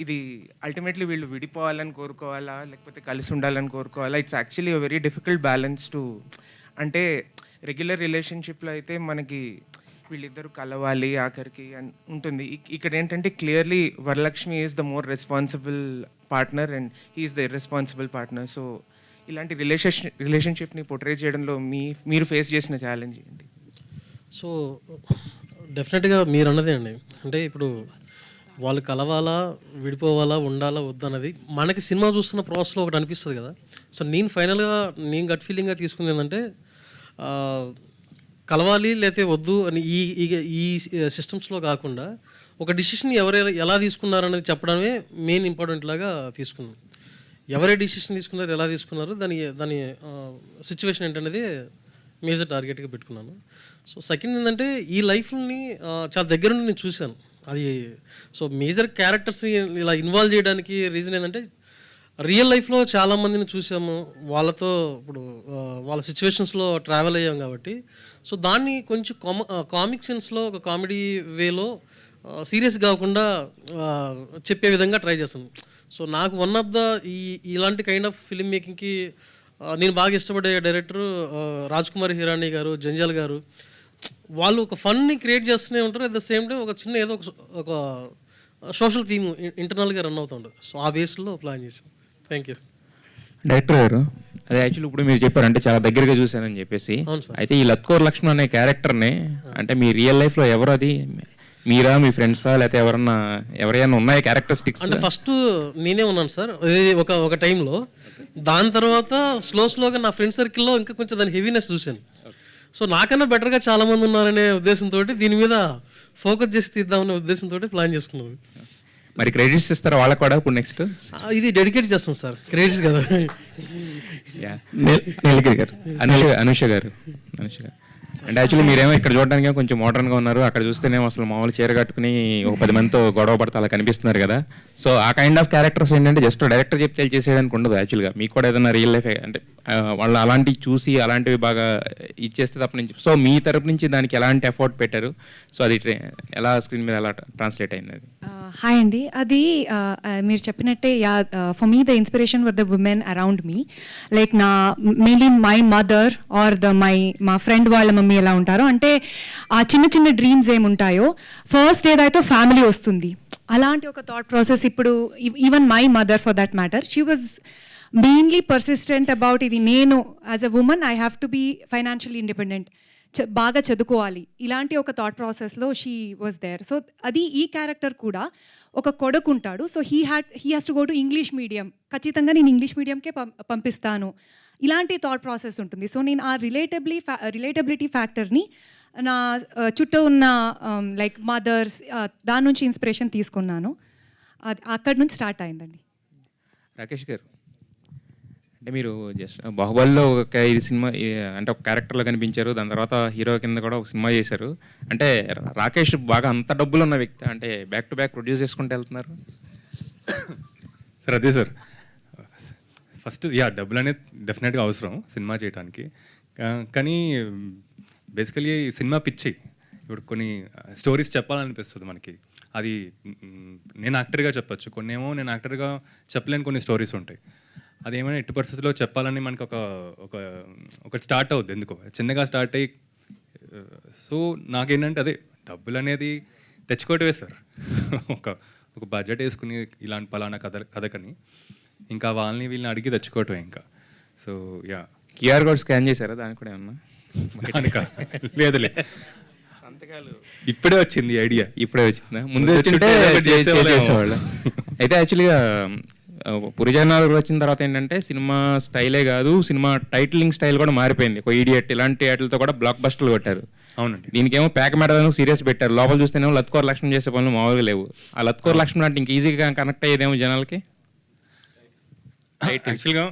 ఇది అల్టిమేట్లీ వీళ్ళు విడిపోవాలని కోరుకోవాలా లేకపోతే కలిసి ఉండాలని కోరుకోవాలా? It's actually a very difficult balance to, అంటే రెగ్యులర్ రిలేషన్షిప్లో అయితే మనకి వీళ్ళిద్దరూ కలవాలి ఆఖరికి అని ఉంటుంది. ఇక్కడ ఏంటంటే clearly Varalakshmi is the more responsible partner and he's the irresponsible partner. So ఇలాంటి రిలేషన్షిప్ని పోర్ట్రే చేయడంలో మీరు ఫేస్ చేసిన ఛాలెంజ్ ఏంటి? సో డెఫినెట్గా మీరు అన్నదే అండి. అంటే ఇప్పుడు వాళ్ళు కలవాలా, విడిపోవాలా, ఉండాలా, వద్దన్నది మనకి సినిమా చూస్తున్న ప్రాసెస్లో ఒకటి అనిపిస్తుంది కదా. సో నేను ఫైనల్గా నేను గట్ ఫీలింగ్గా తీసుకుంది ఏంటంటే కలవాలి లేకపోతే వద్దు అని ఈ ఈ ఈ సిస్టమ్స్లో కాకుండా ఒక డిసిషన్ ఎవరు ఎలా తీసుకున్నారనేది చెప్పడమే మెయిన్ ఇంపార్టెంట్ లాగా తీసుకున్నాను. ఎవరే డిసిషన్ తీసుకున్నారు, ఎలా తీసుకున్నారు, దాని సిచ్యువేషన్ ఏంటనేది మేజర్ టార్గెట్గా పెట్టుకున్నాను. సో సెకండ్ ఏంటంటే ఈ లైఫ్ని చాలా దగ్గర నుండి నేను చూశాను. అది సో మేజర్ క్యారెక్టర్స్ని ఇలా ఇన్వాల్వ్ చేయడానికి రీజన్ ఏంటంటే రియల్ లైఫ్లో చాలామందిని చూసాము, వాళ్ళతో ఇప్పుడు వాళ్ళ సిచ్యువేషన్స్లో ట్రావెల్ అయ్యాం కాబట్టి సో దాన్ని కొంచెం కామిక్ సెన్స్లో ఒక కామెడీ వేలో సీరియస్ కాకుండా చెప్పే విధంగా ట్రై చేస్తాను. సో నాకు వన్ ఆఫ్ ద ఇలాంటి కైండ్ ఆఫ్ ఫిల్మ్ మేకింగ్కి నేను బాగా ఇష్టపడే డైరెక్టర్ రాజ్ కుమార్ హిరానీ గారు, జంజాల్ గారు. వాళ్ళు ఒక ఫన్ని క్రియేట్ చేస్తూనే ఉంటారు, అట్ ద సేమ్ టైం ఒక చిన్న ఏదో ఒక సోషల్ థీమ్ ఇంటర్నల్గా రన్ అవుతూ ఉంటుంది. సో ఆ బేస్లో ప్లాన్ చేసాం. Thank you. డైరెక్టర్ గారు, అదే యాక్చువల్లీ ఇప్పుడు మీరు చెప్పారంటే చాలా దగ్గరగా చూశానని చెప్పేసి, అవును సార్. అయితే ఈ లత్కోర్ లక్ష్మణ్ అనే క్యారెక్టర్ని అంటే మీ రియల్ లైఫ్లో ఎవరు, అది మీరా, మీ ఫ్రెండ్సా, లేకపోతే ఎవరైనా ఉన్నాయి క్యారెక్టరిస్టిక్స్? అంటే ఫస్ట్ నేనే ఉన్నాను సార్ ఒక టైంలో. దాని తర్వాత స్లోగా నా ఫ్రెండ్ సర్కిల్లో ఇంకా కొంచెం దాని హెవీనెస్ చూశాను. సో నాకన్నా బెటర్గా చాలామంది ఉన్నారనే ఉద్దేశంతో దీని మీద ఫోకస్ చేసి తీద్దామనే ఉద్దేశంతో ప్లాన్ చేసుకున్నాను. మరి క్రెడిట్స్ ఇస్తారా వాళ్ళకు కూడా ఇప్పుడు నెక్స్ట్? ఇది డెడికేట్ చేస్తాం సార్, క్రెడిట్స్ కదా. నీలగిరి గారు, అనుష గారు. అంటే యాక్చువల్లీ మీరేమో ఇక్కడ చూడడానికి కొంచెం మోడర్న్గా ఉన్నారు, అక్కడ చూస్తేనేమో అసలు మామూలు చీర కట్టుకుని ఒక 10 మందితో గొడవ పడతా అలా కనిపిస్తున్నారు కదా. సో ఆ కైండ్ ఆఫ్ క్యారెక్టర్స్ ఏంటంటే జస్ట్ డైరెక్టర్ చెప్తే చేసేయడానికి ఉండదు. యాక్చువల్గా మీకు కూడా ఏదైనా రియల్ లైఫ్ అంటే వాళ్ళు అలాంటివి చూసి అలాంటివి బాగా ఇచ్చేస్తే తప్ప నుంచి. సో మీ తరపు నుంచి దానికి ఎలాంటి ఎఫర్ట్ పెట్టారు? సో అది ఎలా స్క్రీన్ మీద ఎలా ట్రాన్స్లేట్ అయింది? అది హాయ్ అండి. అది మీరు చెప్పినట్టే for me the inspiration were the women around me, like నా మెయిన్లీ మై మదర్ ఆర్ మా ఫ్రెండ్ వాళ్ళ మమ్మీ ఎలా ఉంటారో, అంటే ఆ చిన్న చిన్న డ్రీమ్స్ ఏముంటాయో ఫస్ట్ ఏదైతే ఫ్యామిలీ వస్తుంది, అలాంటి ఒక థాట్ ప్రాసెస్. ఇప్పుడు even my mother for that matter, she was mainly persistent about ఇది. నేను as a women I have to be financially independent, బాగా చదువుకోవాలి, ఇలాంటి ఒక థాట్ ప్రాసెస్లో షీ వాజ్ దేర్. సో అది ఈ క్యారెక్టర్ కూడా ఒక కొడుకు ఉంటాడు. So he has to go to English medium, ఖచ్చితంగా నేను ఇంగ్లీష్ మీడియంకే పంపిస్తాను, ఇలాంటి థాట్ ప్రాసెస్ ఉంటుంది. సో నేను ఆ రిలేటబిలిటీ ఫ్యాక్టర్ని నా చుట్టూ ఉన్న లైక్ మదర్స్ దాని నుంచి ఇన్స్పిరేషన్ తీసుకున్నాను. అక్కడి నుంచి స్టార్ట్ అయిందండి. రాకేష్ గారు, అంటే మీరు జస్ట్ బాహుబలిలో ఒక 5 సినిమా అంటే ఒక క్యారెక్టర్లో కనిపించారు, దాని తర్వాత హీరో కింద కూడా ఒక సినిమా చేశారు. అంటే రాకేష్ బాగా అంత డబ్బులు ఉన్న వ్యక్తి, అంటే బ్యాక్ టు బ్యాక్ ప్రొడ్యూస్ చేసుకుంటూ వెళ్తున్నారు సార్? అదే సార్, ఫస్ట్ డబ్బులు అనేది డెఫినెట్గా అవసరం సినిమా చేయడానికి. కానీ బేసికలీ సినిమా పిచ్చి. ఇప్పుడు కొన్ని స్టోరీస్ చెప్పాలనిపిస్తుంది మనకి, అది నేను యాక్టర్గా చెప్పచ్చు, కొన్ని ఏమో నేను యాక్టర్గా చెప్పలేని కొన్ని స్టోరీస్ ఉంటాయి. అదేమైనా ఎట్టి పరిస్థితుల్లో చెప్పాలని మనకి ఒక స్టార్ట్ అవుద్ది, ఎందుకో చిన్నగా స్టార్ట్ అయ్యి. సో నాకేంటంటే అదే డబ్బులు అనేది తెచ్చుకోవటమే సార్. ఒక బడ్జెట్ వేసుకుని ఇలాంటి పలానా కథకని ఇంకా వీళ్ళని అడిగి తెచ్చుకోవటమే ఇంకా. సో క్యూఆర్ కోడ్ స్కాన్ చేశారా దానికి కూడా ఏమన్నా? లేదులే, ఇప్పుడే వచ్చింది ఐడియా. ఇప్పుడే వచ్చిందా? ముందు వచ్చింటే చేసేవాళ్ళు. అయితే యాక్చువల్గా పురిజనాలు వచ్చిన తర్వాత ఏంటంటే సినిమా స్టైలే కాదు, సినిమా టైటిలింగ్ స్టైల్ కూడా మారిపోయింది. ఒక ఇడియట్ ఇలాంటి వాటితో కూడా బ్లాక్ బస్టర్లు కొట్టారు. అవునండి. దీనికేమో ప్యాక్ మేడను సీరియస్ పెట్టారు, లోపల చూస్తేనేమో లత్కోర్ లక్ష్మణ్ చేసే పనులు మామూలుగా లేవు. ఆ లత్కోర్ లక్ష్మణ్ అంటే ఇంక ఈజీగా కనెక్ట్ అయ్యేదేమో జనాలకి. యాక్చువల్గా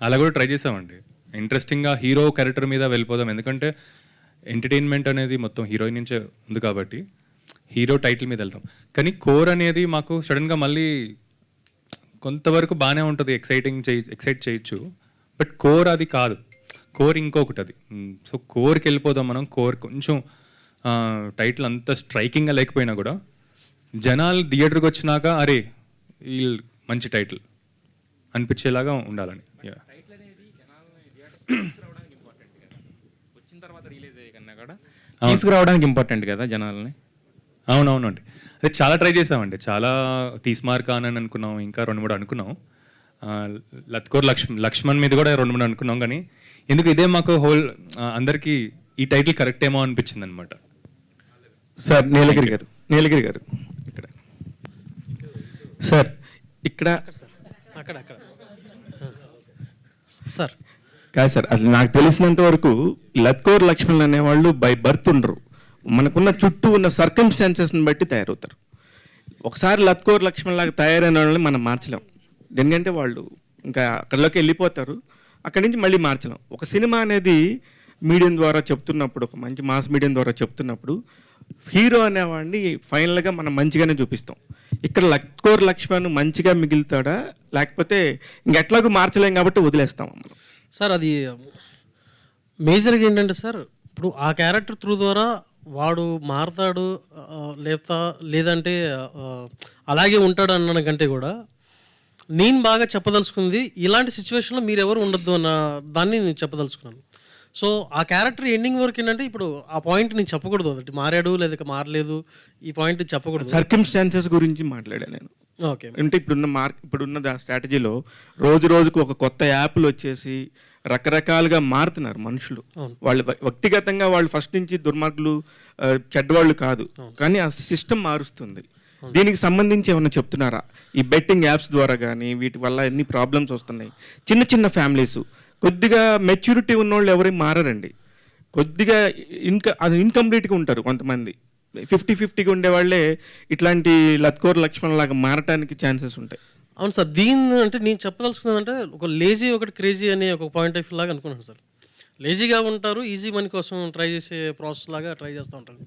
అలా కూడా ట్రై చేసామండి. ఇంట్రెస్టింగ్గా హీరో క్యారెక్టర్ మీద వెళ్ళిపోదాం, ఎందుకంటే ఎంటర్టైన్మెంట్ అనేది మొత్తం హీరోయిన్ నుంచే ఉంది కాబట్టి హీరో టైటిల్ మీద వెళ్తాం. కానీ కోర్ అనేది మాకు సడన్గా మళ్ళీ కొంతవరకు బాగానే ఉంటుంది, ఎక్సైట్ చేయొచ్చు, బట్ కోర్ అది కాదు. కోర్ ఇంకొకటి అది. సో కోర్కి వెళ్ళిపోదాం మనం. కోర్ కొంచెం టైటిల్ అంత స్ట్రైకింగ్గా లేకపోయినా కూడా జనాలు థియేటర్కి వచ్చినాక అరే వీళ్ళు మంచి టైటిల్ అనిపించేలాగా ఉండాలని. తీసుకురావడానికి ఇంపార్టెంట్ కదా జనాలని. అవునవునండి, అదే చాలా ట్రై చేసామండి. చాలా తీస్మార్క్ అని అనుకున్నాం, ఇంకా 2-3 అనుకున్నాం. లత్కోర్ లక్ష్మణ్ మీద కూడా 2-3 అనుకున్నాం. కానీ ఎందుకు ఇదే మాకు అందరికీ ఈ టైటిల్ కరెక్ట్ ఏమో అనిపించింది అనమాట. సార్ నీలగిరి గారు ఇక్కడ సార్ ఇక్కడ అక్కడ అక్కడ సార్ కాదు సార్, అసలు నాకు తెలిసినంత వరకు లత్కోర్ లక్ష్మణ్ అనేవాళ్ళు బై బర్త్ ఉండరు, మనకున్న చుట్టూ ఉన్న సర్కమ్స్టాన్సెస్ని బట్టి తయారవుతారు. ఒకసారి లత్కోర్ లక్ష్మణ్ లాగా తయారైన వాళ్ళని మనం మార్చలేం, ఎందుకంటే వాళ్ళు ఇంకా అక్కడిలోకి వెళ్ళిపోతారు, అక్కడి నుంచి మళ్ళీ మార్చలేం. ఒక సినిమా అనేది మీడియం ద్వారా చెప్తున్నప్పుడు, ఒక మంచి మాస్ మీడియం ద్వారా చెప్తున్నప్పుడు హీరో అనేవాడిని ఫైనల్గా మనం మంచిగానే చూపిస్తాం. ఇక్కడ లత్కోర్ లక్ష్మణ్ మంచిగా మిగులుతాడా, లేకపోతే ఇంకెట్లాగూ మార్చలేం కాబట్టి వదిలేస్తాం మనం? సార్ అది మేజర్గా ఏంటంటే సార్, ఇప్పుడు ఆ క్యారెక్టర్ త్రూ ద్వారా వాడు మారతాడు లేదంటే అలాగే ఉంటాడు అన్న కంటే కూడా నేను బాగా చెప్పదలుచుకుంది ఇలాంటి సిచ్యువేషన్లో మీరు ఎవరు ఉండొద్దు అన్న దాన్ని నేను చెప్పదలుచుకున్నాను. సో ఆ క్యారెక్టర్ ఎండింగ్ వరకు ఏంటంటే ఇప్పుడు ఆ పాయింట్ నేను చెప్పకూడదు, ఒకటి మారాడు లేదా మారలేదు ఈ పాయింట్ చెప్పకూడదు. సర్కమ్స్టాన్సెస్ గురించి మాట్లాడాను నేను. ఓకే, అంటే ఇప్పుడున్న స్ట్రాటజీలో రోజుకు ఒక కొత్త యాప్లు వచ్చేసి రకరకాలుగా మారుతున్నారు మనుషులు. వాళ్ళు వ్యక్తిగతంగా వాళ్ళు ఫస్ట్ నుంచి దుర్మార్గులు చెడ్డవాళ్ళు కాదు, కానీ ఆ సిస్టమ్ మారుస్తుంది. దీనికి సంబంధించి ఏమైనా చెప్తున్నారా? ఈ బెట్టింగ్ యాప్స్ ద్వారా కానీ వీటి వల్ల ఎన్ని ప్రాబ్లమ్స్ వస్తున్నాయి. చిన్న చిన్న ఫ్యామిలీస్, కొద్దిగా మెచ్యూరిటీ ఉన్నోళ్ళు ఎవరైనా మారారండి, కొద్దిగా ఇన్కంప్లీట్గా ఉంటారు కొంతమంది. 50-50గా ఉండేవాళ్ళే ఇట్లాంటి లత్కోర్ లక్ష్మణ్ లాగా మారటానికి ఛాన్సెస్ ఉంటాయి. అవును సార్, దీన్ని అంటే నేను చెప్పదలుచుకున్నదంటే ఒక లేజీ ఒకటి క్రేజీ అనే ఒక పాయింట్ ఆఫ్ వ్యూ లాగా అనుకున్నాను సార్. లేజీగా ఉంటారు, ఈజీ మనీ కోసం ట్రై చేసే ప్రాసెస్ లాగా ట్రై చేస్తూ ఉంటారు.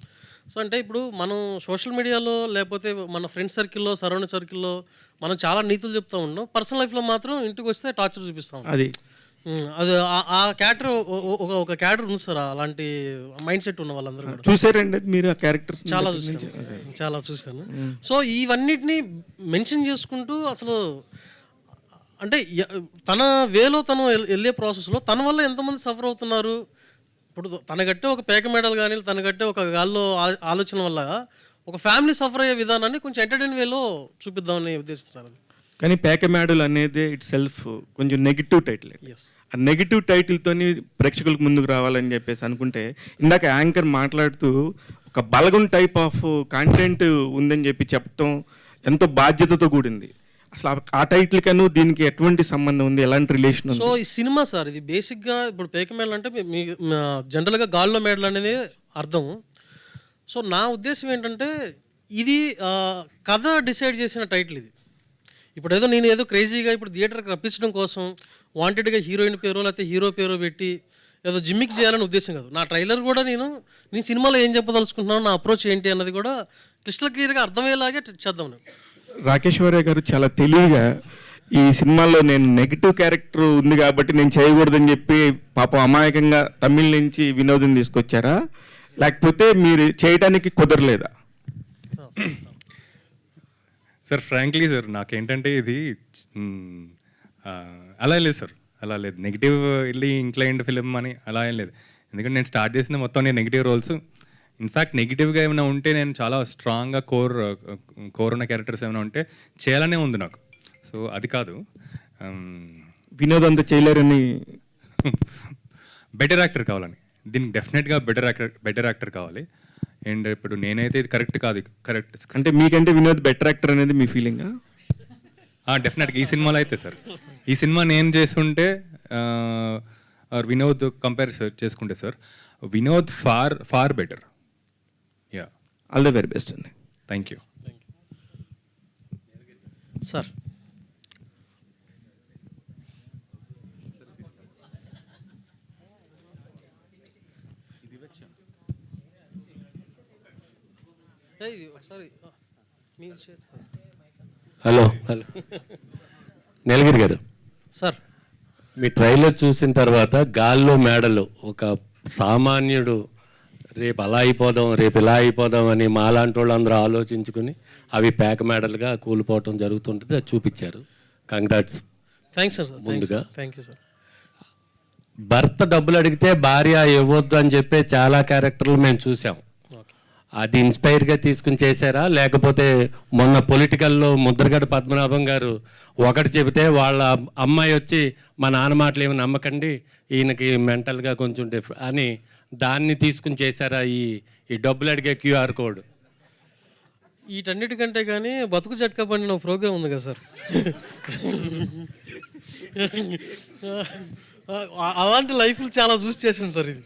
సో అంటే ఇప్పుడు మనం సోషల్ మీడియాలో లేకపోతే మన ఫ్రెండ్ సర్కిల్లో సరౌండింగ్ సర్కిల్లో మనం చాలా నీతులు చెప్తూ ఉన్నాం, పర్సనల్ లైఫ్లో మాత్రం ఇంటికి వస్తే టార్చర్ చూపిస్తాం. అది ఆ క్యారెక్టర్ ఒక క్యారెక్టర్ ఉంది సార్, అలాంటి మైండ్ సెట్ ఉన్న వాళ్ళందరూ కూడా. చూసారండి మీరు ఆ క్యారెక్టర్? చాలా చూశాను. సో ఇవన్నిటిని మెన్షన్ చేసుకుంటూ అసలు అంటే తన వేలో తను వెళ్ళే ప్రాసెస్లో తన వల్ల ఎంతమంది సఫర్ అవుతున్నారు. ఇప్పుడు తన గట్టే ఒక పేక మెడల్ కానీ తన గట్టే ఒక గాల్లో ఆలోచన వల్ల ఒక ఫ్యామిలీ సఫర్ అయ్యే విధానాన్ని కొంచెం ఎంటర్టైన్ వేలో చూపిద్దామని ఉద్దేశం సార్ అది. కానీ పేక మేడల్ అనేది ఇట్ సెల్ఫ్ కొంచెం నెగిటివ్ టైటిల్. ఆ నెగిటివ్ టైటిల్తోని ప్రేక్షకులకు ముందుకు రావాలని చెప్పేసి అనుకుంటే, ఇందాక యాంకర్ మాట్లాడుతూ ఒక బలగం టైప్ ఆఫ్ కాంటెంట్ ఉందని చెప్పడం ఎంతో బాధ్యతతో కూడింది. అసలు ఆ టైటిల్ కను దీనికి ఎటువంటి సంబంధం ఉంది, ఎలాంటి రిలేషన్ ఉంది? సో ఈ సినిమా సార్ ఇది బేసిక్గా ఇప్పుడు పేక మెడల్ అంటే మీ జనరల్గా గాల్లో మెడల్ అనేది అర్థం. సో నా ఉద్దేశం ఏంటంటే ఇది కథ డిసైడ్ చేసిన టైటిల్ ఇది. ఇప్పుడు నేను ఏదో క్రేజీగా ఇప్పుడు థియేటర్కి రప్పించడం కోసం వాంటెడ్గా హీరోయిన్ పేరు లేకపోతే హీరో పేరు పెట్టి ఏదో జిమ్మిక్ చేయాలని ఉద్దేశం కాదు. నా ట్రైలర్ కూడా నేను సినిమాలో ఏం చెప్పదలుచుకుంటున్నాను, నా అప్రోచ్ ఏంటి అన్నది కూడా క్రిస్టల్ క్లియర్గా అర్థమయ్యేలాగే చేద్దాం. రాకేశ్వరయ్య గారు చాలా తెలివిగా ఈ సినిమాలో నేను నెగిటివ్ క్యారెక్టర్ ఉంది కాబట్టి నేను చేయకూడదని చెప్పి పాపం అమాయకంగా తమిళ్ నుంచి వినోదం తీసుకొచ్చారా, లేకపోతే మీరు చేయడానికి కుదరలేదా? సార్ ఫ్రాంక్లీ సార్ నాకేంటంటే ఇది అలా లేదు సార్, అలా లేదు. నెగిటివ్ వెళ్ళి ఇంక్లైన్డ్ ఫిలిం అని అలా ఏం లేదు. ఎందుకంటే నేను స్టార్ట్ చేసిన మొత్తం నేను నెగిటివ్ రోల్స్. ఇన్ఫ్యాక్ట్ నెగిటివ్గా ఏమైనా ఉంటే నేను చాలా స్ట్రాంగ్గా కోర్ ఉన్న క్యారెక్టర్స్ ఏమైనా ఉంటే చేయాలనే ఉంది నాకు. సో అది కాదు, వినోద్ అంతా చేయలేరని బెటర్ యాక్టర్ కావాలని. దీనికి డెఫినెట్గా బెటర్ యాక్టర్ కావాలి. అండ్ ఇప్పుడు నేనైతే ఇది కరెక్ట్ కాదు, కరెక్ట్ అంటే మీకంటే వినోద్ బెటర్ యాక్టర్ అనేది మీ ఫీలింగా? డెఫినెట్గా ఈ సినిమాలో అయితే సార్, ఈ సినిమా నేను చేస్తుంటే వినోద్ కంపేర్ చేసుకుంటే sir Vinod far better. Yeah, all the very best అండి. Thank you sir. Hello Nilagiri garu sir, me trailer చూసిన తర్వాత గాల్లో మేడలు ఒక సామాన్యుడు రేపు అలా అయిపోదాం రేపు ఇలా అయిపోదాం అని మాలాంటి వాళ్ళు అందరూ ఆలోచించుకుని అవి పేక మేడలుగా కూలిపోవటం జరుగుతుంటుంది, అది చూపించారు. కంగ్రాట్స్. Thanks sir. ముందుగా థ్యాంక్ యూ సార్. భర్త డబ్బులు అడిగితే భార్య ఇవ్వద్దు అని చెప్పే చాలా క్యారెక్టర్లు మేము చూసాం. అది ఇన్స్పైర్గా తీసుకుని చేశారా, లేకపోతే మొన్న పొలిటికల్లో ముద్రగడ పద్మనాభం గారు ఒకటి చెబితే వాళ్ళ అమ్మాయి వచ్చి మా నాన్న మాటలు ఏమి నమ్మకండి ఈయనకి మెంటల్గా కొంచెం అని దాన్ని తీసుకుని చేశారా ఈ డబ్బులు అడిగే క్యూఆర్ కోడ్? వీటన్నిటికంటే కానీ బతుకు జట్కా పడిన ఒక ప్రోగ్రామ్ ఉంది కదా సార్, అలాంటి లైఫ్లు చాలా చూసి చేసింది సార్ ఇది.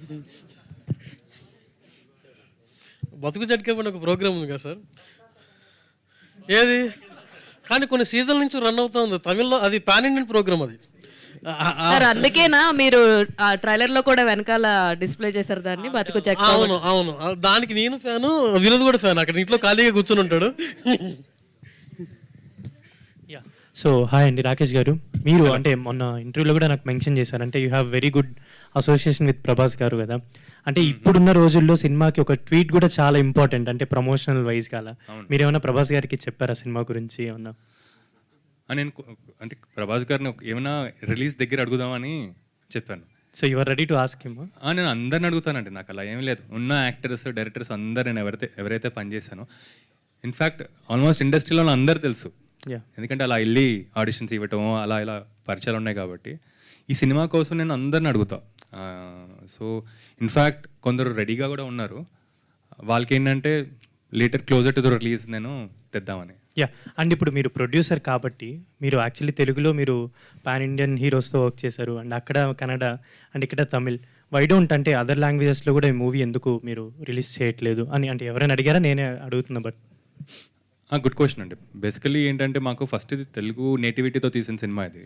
బతుకు జట్కా పడిన ఒక ప్రోగ్రామ్ ఉంది కదా సార్, ఏది కానీ కొన్ని సీజన్ నుంచి రన్ అవుతుంది తమిళ్లో, అది పాన్ ఇండియన్ ప్రోగ్రామ్ అది. సార్ అందుకేనా మీరు ఆ ట్రైలర్ లో కూడా వెనకాల డిస్ప్లే చేశారు దాన్ని బతుకు చెక్క? అవును అవును, దానికి నేను ఫ్యాను, వినోద్ కూడా ఫ్యాన్. అక్కడ ఇంట్లో ఖాళీగా కూర్చొని ఉంటాడు. సో హాయ్ అండి, రాకేష్ గారు. మీరు అంటే మొన్న ఇంటర్వ్యూలో కూడా నాకు మెన్షన్ చేశారు, అంటే you have very good association with Prabhas గారు కదా. అంటే ఇప్పుడున్న రోజుల్లో సినిమాకి ఒక ట్వీట్ కూడా చాలా ఇంపార్టెంట్, అంటే ప్రమోషనల్ వైజ్ కాల మీరు ఏమైనా ప్రభాస్ గారికి చెప్పారా సినిమా గురించి ఏమన్నా? నేను అంటే ప్రభాస్ గారిని ఏమైనా రిలీజ్ దగ్గర అడుగుదామని చెప్పాను. So you are ready to ask him? నేను అందరిని అడుగుతానండి, నాకు అలా ఏం లేదు. ఉన్న యాక్టర్స్ డైరెక్టర్స్ అందరు నేను ఎవరైతే పనిచేశానో, ఇన్ఫ్యాక్ట్ ఆల్మోస్ట్ ఇండస్ట్రీలో అందరు తెలుసు. ఎందుకంటే అలా వెళ్ళి ఆడిషన్స్ ఇవ్వటం అలా ఇలా పరిచయాలు ఉన్నాయి కాబట్టి ఈ సినిమా కోసం నేను అందరిని అడుగుతా. సో ఇన్ఫ్యాక్ట్ కొందరు రెడీగా కూడా ఉన్నారు. వాళ్ళకి ఏంటంటే later closer to the release నేను తెద్దామని. అండ్ ఇప్పుడు మీరు ప్రొడ్యూసర్ కాబట్టి మీరు యాక్చువల్లీ తెలుగులో మీరు పాన్ ఇండియన్ హీరోస్తో వర్క్ చేశారు, అండ్ అక్కడ కన్నడ అండ్ ఇక్కడ తమిళ్. వై డోంట్ అంటే అదర్ లాంగ్వేజెస్లో కూడా ఈ మూవీ ఎందుకు మీరు రిలీజ్ చేయట్లేదు అని అంటే ఎవరైనా అడిగారా? నేనే అడుగుతున్నా. బట్ గుడ్ క్వశ్చన్ అండి. బేసికలీ ఏంటంటే మాకు ఫస్ట్ ఇది తెలుగు నేటివిటీతో తీసిన సినిమా. ఇది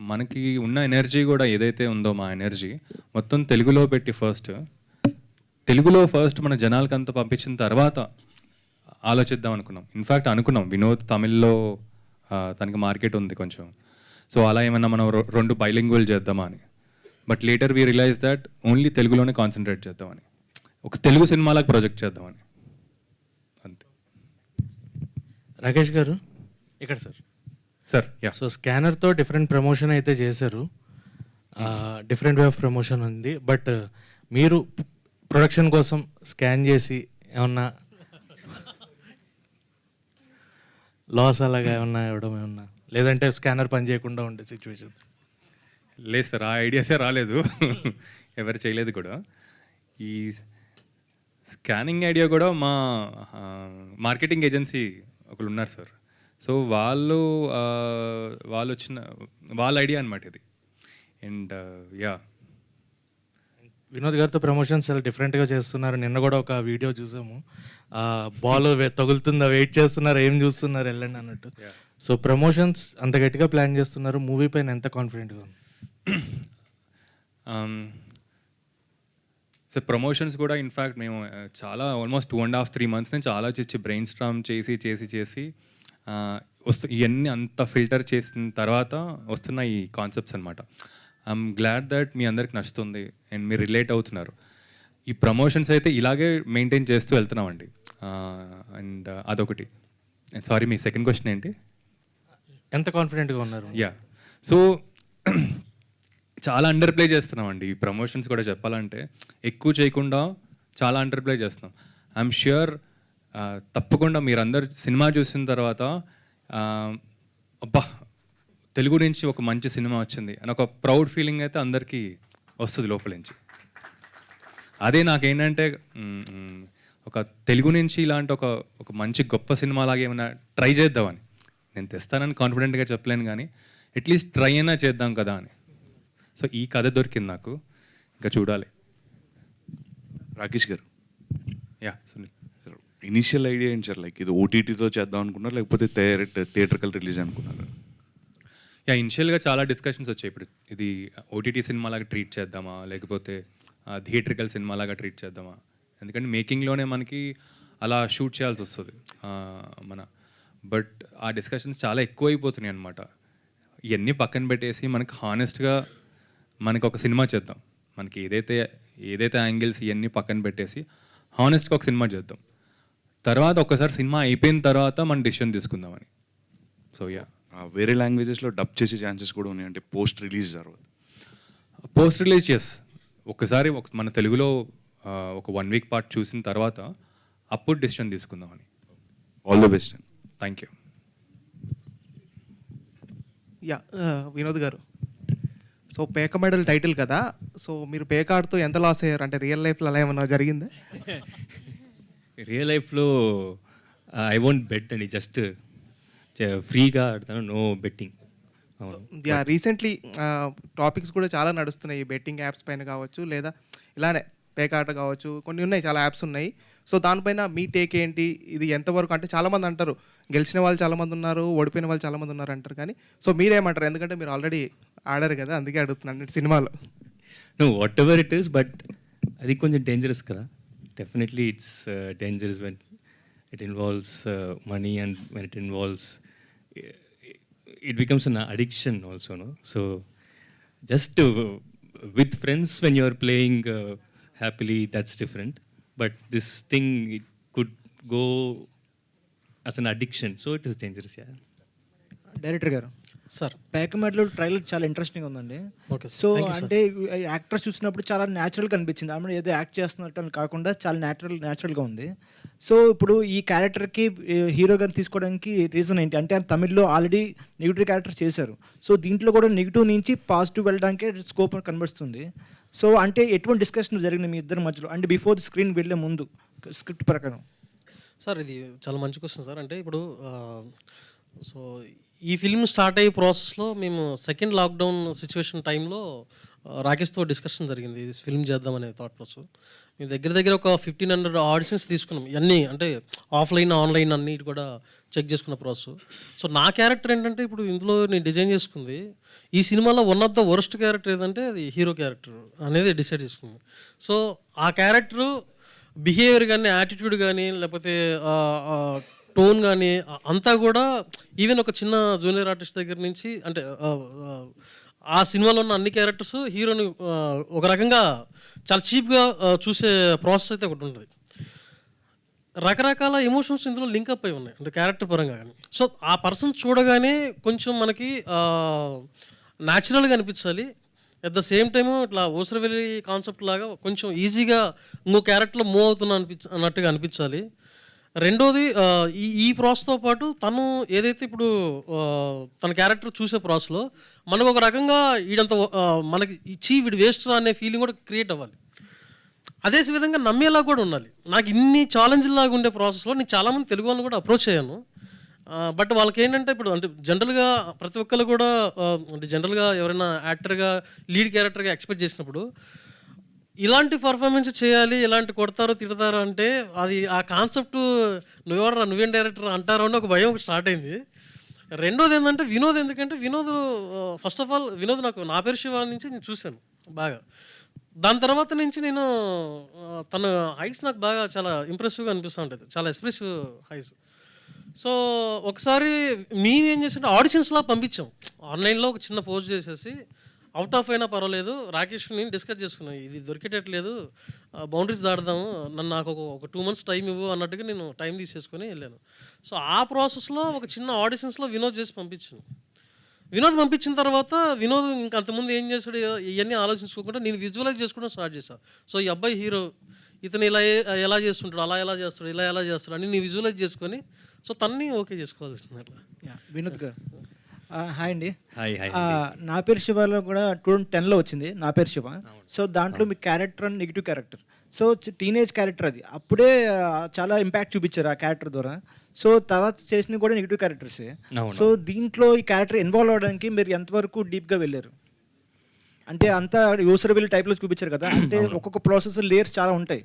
మనకి ఉన్న ఎనర్జీ కూడా ఏదైతే ఉందో మా ఎనర్జీ మొత్తం తెలుగులో పెట్టి తెలుగులో ఫస్ట్ మన జనాలకి అంతా పంపించిన తర్వాత ఆలోచిద్దాం అనుకున్నాం. ఇన్ఫ్యాక్ట్ అనుకున్నాం వినోద్ తమిళ్లో తనకి మార్కెట్ ఉంది కొంచెం, సో అలా ఏమన్నా మనం 2 బైలింగ్వల్ చేద్దామా అని. But later we realise that only తెలుగులోనే కాన్సన్ట్రేట్ చేద్దామని, ఒక తెలుగు సినిమాలకు ప్రొజెక్ట్ చేద్దామని అంతే. రాకేష్ గారు ఇక్కడ సార్. సో స్కానర్తో డిఫరెంట్ ప్రమోషన్ అయితే చేశారు, డిఫరెంట్ వే ఆఫ్ ప్రమోషన్ ఉంది. బట్ మీరు ప్రొడక్షన్ కోసం స్కాన్ చేసి ఏమన్నా లాస్ అలాగా ఏమన్నా ఇవ్వడం ఏమన్నా, లేదంటే స్కానర్ పని చేయకుండా ఉండే సిచ్యువేషన్? లేదు సార్, ఆ ఐడియాసే రాలేదు, ఎవరు చేయలేదు కూడా. ఈ స్కానింగ్ ఐడియా కూడా మా మార్కెటింగ్ ఏజెన్సీ ఒకరు ఉన్నారు సార్. సో వాళ్ళు వచ్చిన వాళ్ళ ఐడియా అనమాట ఇది. అండ్ వినోద్ గారితో ప్రమోషన్స్ చాలా డిఫరెంట్గా చేస్తున్నారు. నిన్న కూడా ఒక వీడియో చూసాము, బాల్ తగులుతుందా వెయిట్ చేస్తున్నారు, ఏం చూస్తున్నారు వెళ్ళండి అన్నట్టు. సో ప్రమోషన్స్ అంత గట్టిగా ప్లాన్ చేస్తున్నారు, మూవీ పైన ఎంత కాన్ఫిడెంట్గా ఉంది? సో ప్రమోషన్స్ కూడా ఇన్ఫ్యాక్ట్ మేము చాలా ఆల్మోస్ట్ 2.5-3 months నుంచి ఆలోచించి బ్రెయిన్ స్ట్రామ్ చేసి ఇవన్నీ అంత ఫిల్టర్ చేసిన తర్వాత వస్తున్న ఈ కాన్సెప్ట్స్ అనమాట. ఐఎమ్ గ్లాడ్ దట్ మీ అందరికి నచ్చుతుంది అండ్ మీరు రిలేట్ అవుతున్నారు. ఈ ప్రమోషన్స్ అయితే ఇలాగే మెయింటైన్ చేస్తూ వెళ్తున్నామండి. అండ్ అదొకటి. సారీ, మీ సెకండ్ క్వశ్చన్ ఏంటి? ఎంత కాన్ఫిడెంట్గా ఉన్నారు? సో చాలా అండర్ ప్లే చేస్తున్నామండి ఈ ప్రమోషన్స్ కూడా. చెప్పాలంటే ఎక్కువ చేయకుండా చాలా అండర్ ప్లే చేస్తున్నాం. ఐఎమ్ ష్యూర్ తప్పకుండా మీరందరు సినిమా చూసిన తర్వాత అబ్బా తెలుగు నుంచి ఒక మంచి సినిమా వచ్చింది అని ఒక ప్రౌడ్ ఫీలింగ్ అయితే అందరికీ వస్తుంది లోపల నుంచి. అదే నాకేంటంటే ఒక తెలుగు నుంచి ఇలాంటి ఒక మంచి గొప్ప సినిమా లాగా ఏమైనా ట్రై చేద్దామని. నేను తెస్తానని కాన్ఫిడెంట్గా చెప్పలేను, కానీ అట్లీస్ట్ ట్రై అయినా చేద్దాం కదా అని. సో ఈ కథ దొరికింది నాకు, ఇంకా చూడాలి. రాకేష్ గారు, సునీల్ సార్, ఇనీషియల్ ఐడియా ఏంటి సార్? లైక్ ఇది ఓటీటీతో చేద్దాం అనుకున్నారు, లేకపోతే థియేటర్కల్ రిలీజ్ అనుకున్నారు? ఇనిషియల్గా చాలా డిస్కషన్స్ వచ్చాయి. ఇప్పుడు ఇది ఓటీటీ సినిమా లాగా ట్రీట్ చేద్దామా, లేకపోతే థియేట్రికల్ సినిమా లాగా ట్రీట్ చేద్దామా? ఎందుకంటే మేకింగ్లోనే మనకి అలా షూట్ చేయాల్సి వస్తుంది బట్ ఆ డిస్కషన్స్ చాలా ఎక్కువైపోతున్నాయి అనమాట. ఇవన్నీ పక్కన పెట్టేసి మనకి హానెస్ట్గా మనకి ఒక సినిమా చేద్దాం. మనకి ఏదైతే యాంగిల్స్ ఇవన్నీ పక్కన పెట్టేసి హానెస్ట్గా ఒక సినిమా చేద్దాం. తర్వాత ఒకసారి సినిమా అయిపోయిన తర్వాత మనం డిసిషన్ తీసుకుందామని. సో వేరే లాంగ్వేజెస్లో డబ్ చేసే ఛాన్సెస్ కూడా ఉన్నాయి, అంటే పోస్ట్ రిలీజ్ తర్వాత? పోస్ట్ రిలీజ్ ఒకసారి మన తెలుగులో ఒక 1 week పార్ట్ చూసిన తర్వాత అప్పుడు డిసిషన్ తీసుకుందామని. All the best. Thank you. Vinod garu, so పేక మెడల్ టైటిల్ కదా, సో మీరు పేక ఆడుతూ ఎంత లాస్ అయ్యారు? అంటే రియల్ లైఫ్లో అలా ఏమన్నా జరిగిందా? రియల్ లైఫ్లో ఐ వోంట్ బెట్ అండి, జస్ట్ ఫ్రీగా ఆడతాను, నో బెట్టింగ్. అవును. యా రీసెంట్లీ టాపిక్స్ కూడా చాలా నడుస్తున్నాయి ఈ బెట్టింగ్ యాప్స్ పైన కావచ్చు, లేదా ఇలానే పేకాట కావచ్చు, కొన్ని ఉన్నాయి, చాలా యాప్స్ ఉన్నాయి. సో దానిపైన మీ టేక్ ఏంటి? ఇది ఎంతవరకు, అంటే చాలామంది అంటారు గెలిచిన వాళ్ళు చాలామంది ఉన్నారు, ఓడిపోయిన వాళ్ళు చాలామంది ఉన్నారు అంటారు, కానీ సో మీరేమంటారు? ఎందుకంటే మీరు ఆల్రెడీ ఆడారు కదా, అందుకే అడుగుతున్నాను సినిమాలో. Know what ever it is, but అది కొంచెం డేంజరస్ కదా. Definitely it's dangerous when it involves money and when it involves it becomes an addiction also, no? So just with friends when you are playing happily, that's different, but this thing, it could go as an addiction, so it is dangerous. Yeah. Director గారు sir, పేకమెడలో trailer చాలా interesting ఉందండి. Okay so అంటే actors చూసినప్పుడు చాలా న్యాచురల్గా అనిపించింది. ఆమె ఏదో యాక్ట్ చేస్తున్నట్టు అని కాకుండా చాలా న్యాచురల్గా ఉంది. సో ఇప్పుడు ఈ క్యారెక్టర్కి హీరో గారిని తీసుకోవడానికి రీజన్ ఏంటి? అంటే ఆయన తమిళ్లో ఆల్రెడీ నెగిటివ్ క్యారెక్టర్ చేశారు. సో దీంట్లో కూడా నెగిటివ్ నుంచి పాజిటివ్ వెళ్ళడానికే స్కోప్ కనిపిస్తుంది. సో అంటే ఎటువంటి డిస్కషన్ జరిగింది మీ ఇద్దరి మధ్యలో, అంటే బిఫోర్ ది స్క్రీన్ వెళ్ళే ముందు స్క్రిప్ట్ ప్రకారం? సార్, ఇది చాలా మంచి క్వశ్చన్ సార్. అంటే ఇప్పుడు సో ఈ ఫిల్మ్ స్టార్ట్ అయ్యే ప్రాసెస్లో మేము సెకండ్ లాక్డౌన్ సిచ్యువేషన్ టైంలో రాకేష్తో డిస్కషన్ జరిగింది, ఇది ఫిల్మ్ చేద్దామనే థాట్ ప్రాసెస్. మేము దగ్గర ఒక 1500 ఆడిషన్స్ తీసుకున్నాం, ఇవన్నీ అంటే ఆఫ్లైన్ ఆన్లైన్ అన్నిటి కూడా చెక్ చేసుకున్న ప్రాసెస్. సో నా క్యారెక్టర్ ఏంటంటే ఇప్పుడు ఇందులో నేను డిజైన్ చేసుకుంది, ఈ సినిమాలో one of the worst character ఏదంటే అది హీరో క్యారెక్టర్ అనేది డిసైడ్ చేసుకుంది. సో ఆ క్యారెక్టరు బిహేవియర్ కానీ, యాటిట్యూడ్ కానీ, లేకపోతే టోన్ కానీ అంతా కూడా ఈవెన్ ఒక చిన్న జూనియర్ ఆర్టిస్ట్ దగ్గర నుంచి, అంటే ఆ సినిమాలో ఉన్న అన్ని క్యారెక్టర్స్ హీరోని ఒక రకంగా చాలా చీప్గా చూసే ప్రాసెస్ అయితే ఒకటి ఉంటుంది. రకరకాల ఎమోషన్స్ ఇందులో లింకప్ అయి ఉన్నాయి, అంటే క్యారెక్టర్ పరంగా కానీ. సో ఆ పర్సన్ చూడగానే కొంచెం మనకి న్యాచురల్గా అనిపించాలి, అట్ ద సేమ్ టైము ఇట్లా ఊసరవెల్లి కాన్సెప్ట్ లాగా కొంచెం ఈజీగా ఇంకో క్యారెక్టర్లో మూవ్ అవుతున్నా అన్నట్టుగా అనిపించాలి. రెండోది ఈ ప్రాసెస్తో పాటు తను ఏదైతే ఇప్పుడు తన క్యారెక్టర్ చూసే ప్రాసెస్లో మనకు ఒక రకంగా వీడంత మనకి ఇచ్చి వీడు వేస్ట్ అనే ఫీలింగ్ కూడా క్రియేట్ అవ్వాలి. అదే విధంగా నమ్మేలా కూడా ఉండాలి. నాకు ఇన్ని ఛాలెంజ్లాగా ఉండే ప్రాసెస్లో నేను చాలామంది తెలుగు వాళ్ళని కూడా అప్రోచ్ అయ్యాను. బట్ వాళ్ళకి ఏంటంటే ఇప్పుడు అంటే జనరల్గా ప్రతి ఒక్కరు కూడా అంటే జనరల్గా ఎవరైనా యాక్టర్గా లీడ్ క్యారెక్టర్గా ఎక్స్పెక్ట్ చేసినప్పుడు ఇలాంటి పర్ఫార్మెన్స్ చేయాలి, ఇలాంటి కొడతారో తిడతారో అంటే అది ఆ కాన్సెప్ట్ నువ్వేం డైరెక్టర్ అంటారో అని ఒక భయం ఒకటి స్టార్ట్ అయింది. రెండోది ఏంటంటే వినోద్, ఎందుకంటే Vinod first of all Vinod నాకు నా పేరు శివ నుంచి నేను చూశాను బాగా. దాని తర్వాత నుంచి నేను తన హైస్ నాకు బాగా చాలా ఇంప్రెసివ్గా అనిపిస్తూ ఉంటుంది, చాలా ఎక్స్ప్రెసివ్ హైస్. సో ఒకసారి మేము ఏం చేసామంటే ఆడిషన్స్లా పంపించాం, ఆన్లైన్లో ఒక చిన్న పోస్ట్ చేసేసి అవుట్ ఆఫ్ అయినా పర్వాలేదు, రాకేష్ నేను డిస్కస్ చేసుకున్నాను, ఇది దొరికేటట్లేదు, బౌండరీస్ దాడదాము, నాకు ఒక 2 months టైం ఇవ్వు అన్నట్టుగా నేను టైం తీసేసుకొని వెళ్ళాను. సో ఆ ప్రాసెస్లో ఒక చిన్న ఆడిషన్స్లో వినోద్ చేసి పంపించాను. వినోద్ పంపించిన తర్వాత వినోద్ ఇంకా అంతకుముందు ఏం చేశాడు ఇవన్నీ ఆలోచించుకోకుండా నేను విజువలైజ్ చేసుకోవడం స్టార్ట్ చేశాను. సో ఈ అబ్బాయి హీరో, ఇతను ఇలా ఎలా చేస్తుంటాడు, అలా ఎలా చేస్తాడు, ఇలా ఎలా చేస్తాడు అని నేను విజువలైజ్ చేసుకొని సో తన్ని ఓకే చేసుకోవాల్సింది అట్లా. వినోద్ గారు హాయ్ అండి. హాయ్. నా పేరు శివలో కూడా 2010లో వచ్చింది నా పేరు శివ. సో దాంట్లో మీ character and negative character, so teenage character, అది అప్పుడే చాలా ఇంపాక్ట్ చూపించారు ఆ క్యారెక్టర్ ద్వారా. సో తర్వాత చేసినవి కూడా నెగిటివ్ క్యారెక్టర్సే. సో దీంట్లో ఈ క్యారెక్టర్ ఇన్వాల్వ్ అవ్వడానికి మీరు ఎంతవరకు డీప్గా వెళ్ళారు? అంటే అంతా యూసరబిల్ టైప్లో చూపించారు కదా, అంటే ఒక్కొక్క ప్రాసెస్ లేయర్స్ చాలా ఉంటాయి.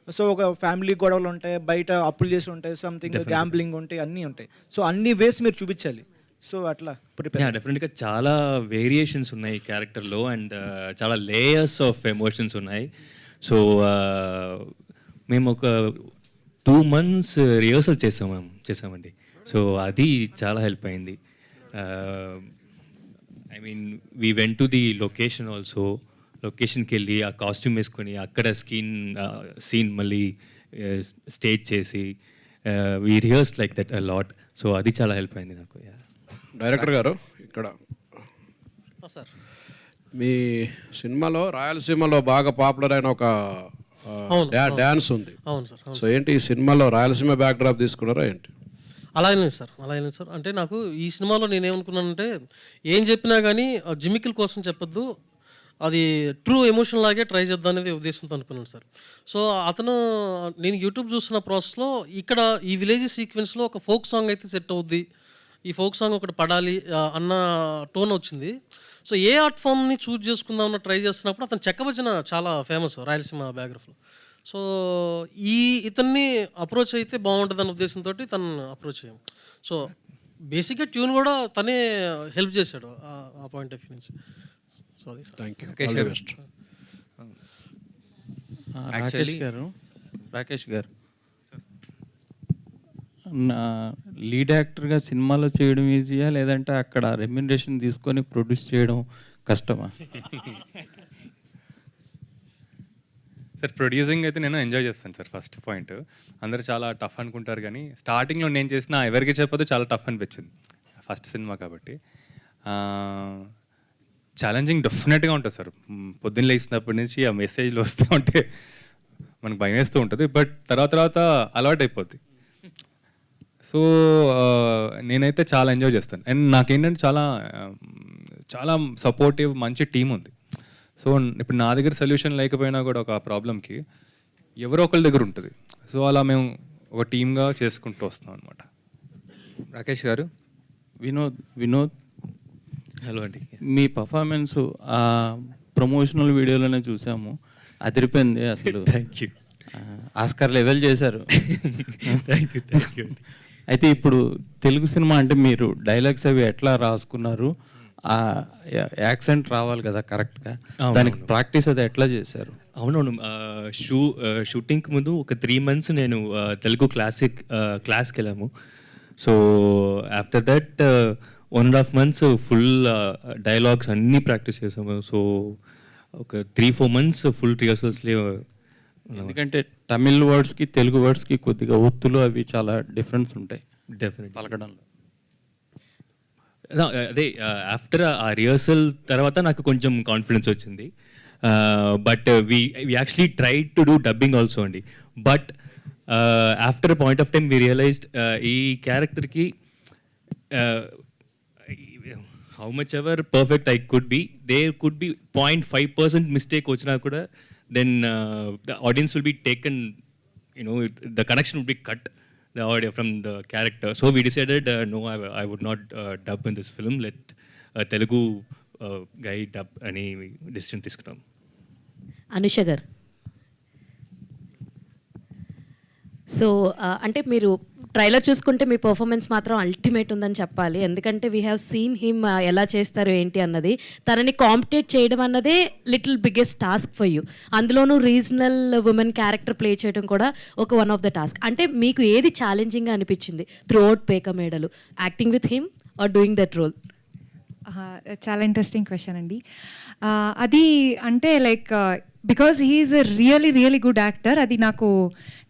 సో ఒక ఫ్యామిలీ గొడవలు ఉంటాయి, బయట అప్పులు చేసి ఉంటాయి, సంథింగ్ గ్యాంబ్లింగ్ ఉంటాయి, అన్నీ ఉంటాయి. సో అన్ని వేస్ మీరు చూపించాలి. సో అట్లా డెఫినెట్గా చాలా వేరియేషన్స్ ఉన్నాయి క్యారెక్టర్లో అండ్ చాలా లేయర్స్ ఆఫ్ ఎమోషన్స్ ఉన్నాయి. సో మేము ఒక 2 months రిహర్సల్ చేసామండి. సో అది చాలా హెల్ప్ అయింది. I mean we went to the location also, లొకేషన్కి వెళ్ళి ఆ కాస్ట్యూమ్ వేసుకొని అక్కడ సీన్ మళ్ళీ స్టేజ్ చేసి we rehearse like that a lot. So అది చాలా హెల్ప్ అయింది నాకు. డైరెక్టర్ గారు, ఇక్కడ సార్ మీ సినిమాలో రాయలసీమలో బాగా పాపులర్ అయిన ఒక డ్యాన్స్ ఉంది. అవును సార్. సో ఏంటి ఈ సినిమాలో రాయలసీమ బ్యాక్ డ్రాప్ తీసుకున్నారా ఏంటి? అలాగే సార్. అంటే నాకు ఈ సినిమాలో నేనేమనుకున్నానంటే ఏం చెప్పినా కానీ జిమికిల్ కోసం చెప్పొద్దు, అది ట్రూ ఎమోషన్ లాగే ట్రై చేద్దాం అనేది ఉద్దేశంతో అనుకున్నాను సార్. సో అతను నేను యూట్యూబ్ చూస్తున్న ప్రాసెస్లో ఇక్కడ ఈ విలేజ్ సీక్వెన్స్లో ఒక ఫోక్ సాంగ్ అయితే సెట్ అవుద్ది, ఈ ఫోక్ సాంగ్ ఒకటి పడాలి అన్న టోన్ వచ్చింది. సో ఏ ఆర్ట్ ఫామ్ని చూజ్ చేసుకుందామని ట్రై చేస్తున్నప్పుడు అతను చెక్కభజన చాలా ఫేమస్ రాయలసీమ బ్యాగ్రఫ్లో. సో ఇతన్ని అప్రోచ్ అయితే బాగుంటుంది అన్న ఉద్దేశంతో తను అప్రోచ్ అయ్యాము. సో బేసిక్గా ట్యూన్ కూడా తనే హెల్ప్ చేశాడు ఆ పాయింట్ ఆఫ్ వ్యూ నుంచి. Sorry sir. Thank you. Rakesh గారు లీడ్ యాక్టర్గా సినిమాలో చేయడం ఈజీయా, లేదంటే అక్కడ రెమ్యునరేషన్ తీసుకొని ప్రొడ్యూస్ చేయడం కష్టమా? సార్ ప్రొడ్యూసింగ్ అయితే నేను ఎంజాయ్ చేస్తాను సార్. ఫస్ట్ పాయింట్, అందరూ చాలా టఫ్ అనుకుంటారు కానీ స్టార్టింగ్లో నేను చేసిన ఎవరికి చెప్పదు చాలా టఫ్ అనిపించింది, ఫస్ట్ సినిమా కాబట్టి. ఛాలెంజింగ్ డెఫినెట్గా ఉంటుంది సార్. పొద్దున్న లేచినప్పటి నుంచి ఆ మెసేజ్లు వస్తూ ఉంటే మనకు భయం వేస్తూ ఉంటుంది, బట్ తర్వాత అలవాటు అయిపోద్ది. సో నేనైతే చాలా ఎంజాయ్ చేస్తాను. అండ్ నాకేంటంటే చాలా సపోర్టివ్ మంచి టీం ఉంది. సో ఇప్పుడు నా దగ్గర సొల్యూషన్ లేకపోయినా కూడా ఒక ప్రాబ్లంకి ఎవరో ఒకరి దగ్గర ఉంటుంది. సో అలా మేము ఒక టీమ్గా చేసుకుంటూ వస్తాం అనమాట. రాకేష్ గారు, వినోద్ హలో అండి. మీ పర్ఫార్మెన్స్ ఆ ప్రమోషనల్ వీడియోలోనే చూసాము, అదిరిపోయింది అసలు. Thank you. ఆస్కార్ లెవెల్ చేశారు. Thank you. అయితే ఇప్పుడు తెలుగు సినిమా అంటే మీరు డైలాగ్స్ అవి ఎట్లా రాసుకున్నారు? ఆ యాక్సెంట్ రావాలి కదా కరెక్ట్గా, దానికి ప్రాక్టీస్ అది ఎట్లా చేశారు? అవునవును, షూటింగ్కి ముందు ఒక 3 months నేను తెలుగు క్లాస్కి వెళ్ళాము. So after that 1.5 months full dialogues అన్నీ ప్రాక్టీస్ చేసాము. సో ఒక 3-4 months ఫుల్ రిహర్సల్స్లే. ఎందుకంటే తమిళ్ వర్డ్స్కి తెలుగు వర్డ్స్కి కొద్దిగా ఒత్తులు అవి చాలా డిఫరెన్స్ ఉంటాయి డెఫినెట్ పలకడంలో. అదే ఆఫ్టర్ ఆ రిహర్సల్ తర్వాత నాకు కొంచెం కాన్ఫిడెన్స్ వచ్చింది. But we actually try to do dubbing also అండి. But after point of time we realised ఈ క్యారెక్టర్కి how much ever perfect I could be, there could be 0.5% mistake వచ్చినా కూడా then the audience will be taken, the connection will be cut, the audio from the character. So we decided no, I would not dub in this film, let Telugu guy dub any decision తీసుకున్నాం. అనుష గారు, so అంటే మీరు trailer చూసుకుంటే మీ performance మాత్రం ultimate ఉందని చెప్పాలి. ఎందుకంటే we have seen him ఎలా చేస్తారు ఏంటి అన్నది. తనని కాంపిటేట్ చేయడం అన్నదే little biggest task for you. అందులోనూ రీజనల్ ఉమెన్ క్యారెక్టర్ ప్లే చేయడం కూడా ఒక వన్ ఆఫ్ ద టాస్క్. అంటే మీకు ఏది ఛాలెంజింగ్గా అనిపించింది through out Peka Medalu, acting with him or doing that role? చాలా ఇంట్రెస్టింగ్ క్వశ్చన్ అండి. అది అంటే like because he's a really good actor, అది నాకు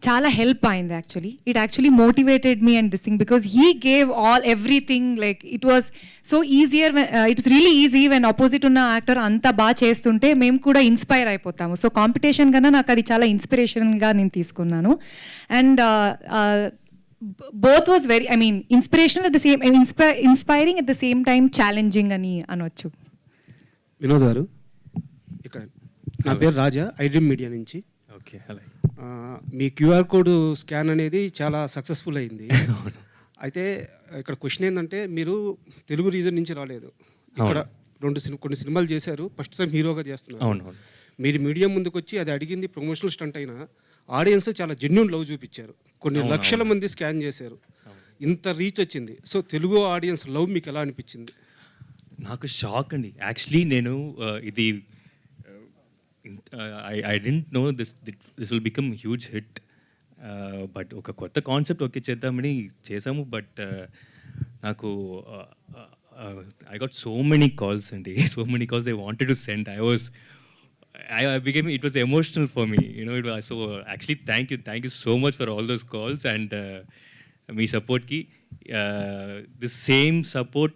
చాలా హెల్ప్ అయింది actually. It actually motivated me and this thing because he gave all everything. Like it was so easier, it's really easy when opposite ఉన్న actor అంత బాగా చేస్తుంటే మేము కూడా ఇన్స్పైర్ అయిపోతాము. సో కాంపిటీషన్ కన్నా నాకు అది చాలా ఇన్స్పిరేషన్గా నేను తీసుకున్నాను. And both was very, I mean, inspirational at the same, inspiring at the same time, challenging అని అనొచ్చు. వినోద్ గారు, ఇక్కడ నా పేరు రాజా, ఐడ్రీమ్ మీడియా నుంచి. Okay, hello. మీ క్యూఆర్ కోడ్ స్కాన్ అనేది చాలా సక్సెస్ఫుల్ అయింది. అయితే ఇక్కడ క్వశ్చన్ ఏంటంటే, మీరు తెలుగు రీజన్ నుంచి రాలేదు, ఇక్కడ కొన్ని సినిమాలు చేశారు, ఫస్ట్ టైం హీరోగా చేస్తున్నారు. మీరు మీడియా ముందుకు వచ్చి అది అడిగింది ప్రమోషనల్ స్టంట్ అయినా ఆడియన్స్ చాలా జెన్యూన్ లవ్ చూపించారు. కొన్ని లక్షల మంది స్కాన్ చేశారు, ఇంత రీచ్ వచ్చింది. సో తెలుగు ఆడియన్స్ లవ్ మీకు ఎలా అనిపించింది? నాకు షాక్ అండి. యాక్చువల్లీ నేను ఇది I didn't know this will become huge hit. But ఒక కొత్త కాన్సెప్ట్ ఓకే చేద్దామని చేసాము. బట్ నాకు I got so many calls అండి, so many calls I wanted to send. it was emotional for me, so actually thank you so much for all those calls and me support ki the same support,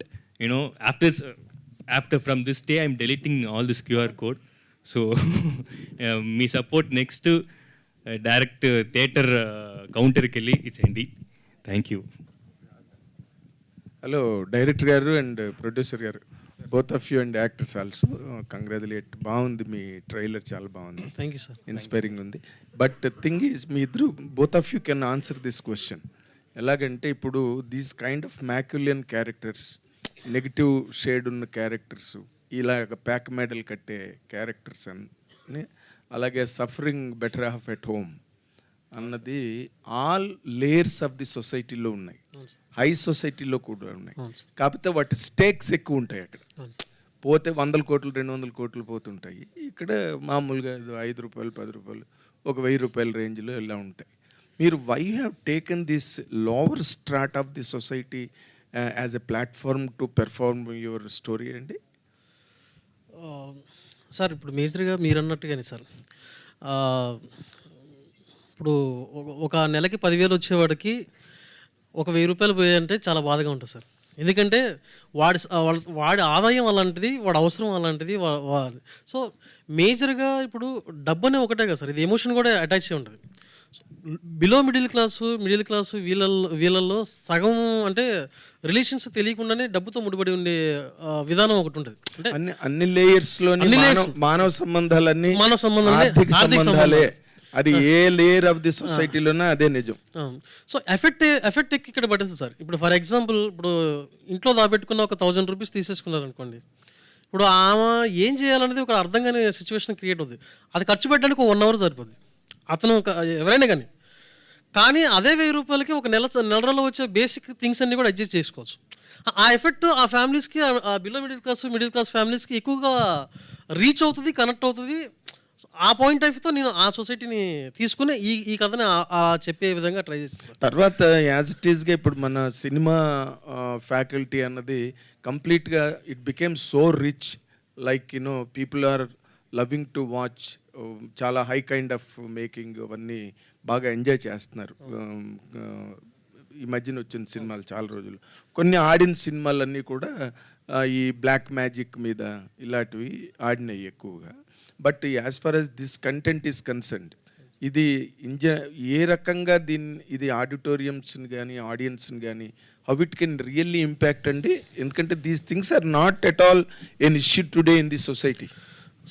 after from this day I'm deleting all this QR code. So me support next direct theater counter kelli ichendi. Thank you. Hello director garu and producer garu, both of you and actors also congratulate. బాగుంది మీ trailer, చాలా బాగుంది. Thank you sir. Inspiring ఉంది. But thing is మీ ఇద్దరు both of you can answer this question. ఎలాగంటే ఇప్పుడు these kind of Machiavellian characters, negative shade ఉన్న క్యారెక్టర్స్, ఇలాగ ప్యాక్ మెడల్ కట్టే క్యారెక్టర్స్ అని, అలాగే suffering better half at home అన్నది ఆల్ లేయర్స్ ఆఫ్ ది సొసైటీలో ఉన్నాయి, హై సొసైటీలో కూడా ఉన్నాయి. కాకపోతే వాటి స్టేక్స్ ఎక్కువ ఉంటాయి. అక్కడ పోతే 100 కోట్లు 200 కోట్లు పోతుంటాయి. ఇక్కడ మామూలుగా 5 రూపాయలు 10 రూపాయలు ఒక 1000 రూపాయల రేంజ్లో ఇలా ఉంటాయి. మీరు why have taken this lower strata of the society as a platform to perform your story అండి? సార్ ఇప్పుడు మేజర్గా మీరు అన్నట్టుగానే సార్, ఇప్పుడు ఒక నెలకి 10,000 వచ్చేవాడికి ఒక 1000 రూపాయలు పోయాయంటే చాలా బాధగా ఉంటుంది సార్. ఎందుకంటే వాడి ఆదాయం అలాంటిది, వాడి అవసరం అలాంటిది. సో మేజర్గా ఇప్పుడు డబ్బు అనే ఒకటే కదా సార్, ఇది ఎమోషన్ కూడా అటాచ్ అయి ఉంటుంది. బిలో మిడిల్ క్లాసు వీళ్ళల్లో సగం అంటే రిలేషన్స్ తెలియకుండానే డబ్బుతో ముడిపడి ఉండే విధానం ఒకటి ఉంటుంది. అంటే అన్ని లేయర్స్లో మానవ సంబంధాలన్నీ ఆర్థిక సంబంధాలే. అది ఏ లేయర్ ఆఫ్ ది సొసైటీలోనే అదే నిజం. సో ఎఫెక్ట్ ఇక్కడ పడుతుంది సార్. ఇప్పుడు ఫర్ ఎగ్జాంపుల్, ఇప్పుడు ఇంట్లో దాబెట్టుకున్న ఒక 1000 రూపీస్ తీసేసుకున్నారు అనుకోండి, ఇప్పుడు ఆమె ఏం చేయాలనేది ఒక అర్థం కాని సిచ్యువేషన్ క్రియేట్ అవుతుంది. అది ఖర్చు పెట్టడానికి ఒక 1 అవర్ సరిపోద్ది అతను ఎవరైనా కానీ అదే 1000 రూపాయలకి ఒక నెల రోజుల్లో వచ్చే బేసిక్ థింగ్స్ అన్ని కూడా అడ్జస్ట్ చేసుకోవచ్చు. ఆ ఎఫెక్ట్ ఆ ఫ్యామిలీస్కి, ఆ బిలో మిడిల్ క్లాస్ ఫ్యామిలీస్కి ఎక్కువగా రీచ్ అవుతుంది, కనెక్ట్ అవుతుంది. ఆ పాయింట్ ఆఫ్ వ్యూతో నేను ఆ సొసైటీని తీసుకుని ఈ కథని చెప్పే విధంగా ట్రై చేస్తాను. తర్వాత యాజ్ ఇట్ ఈస్గా ఇప్పుడు మన సినిమా ఫ్యాకల్టీ అన్నది కంప్లీట్గా it became so rich, like you know people are loving to watch. చాలా హై కైండ్ ఆఫ్ మేకింగ్ అవన్నీ బాగా ఎంజాయ్ చేస్తున్నారు. ఈ మధ్యన వచ్చిన సినిమాలు చాలా రోజులు, కొన్ని ఆడిన సినిమాలన్నీ కూడా ఈ బ్లాక్ మ్యాజిక్ మీద ఇలాంటివి ఆడినాయి ఎక్కువగా. But as far as this content is concerned, ఇది ఏ రకంగా ఇది ఆడిటోరియంస్ని కానీ ఆడియన్స్ని కానీ how it can really impact అండి? ఎందుకంటే these things are not at all an issue today in the society.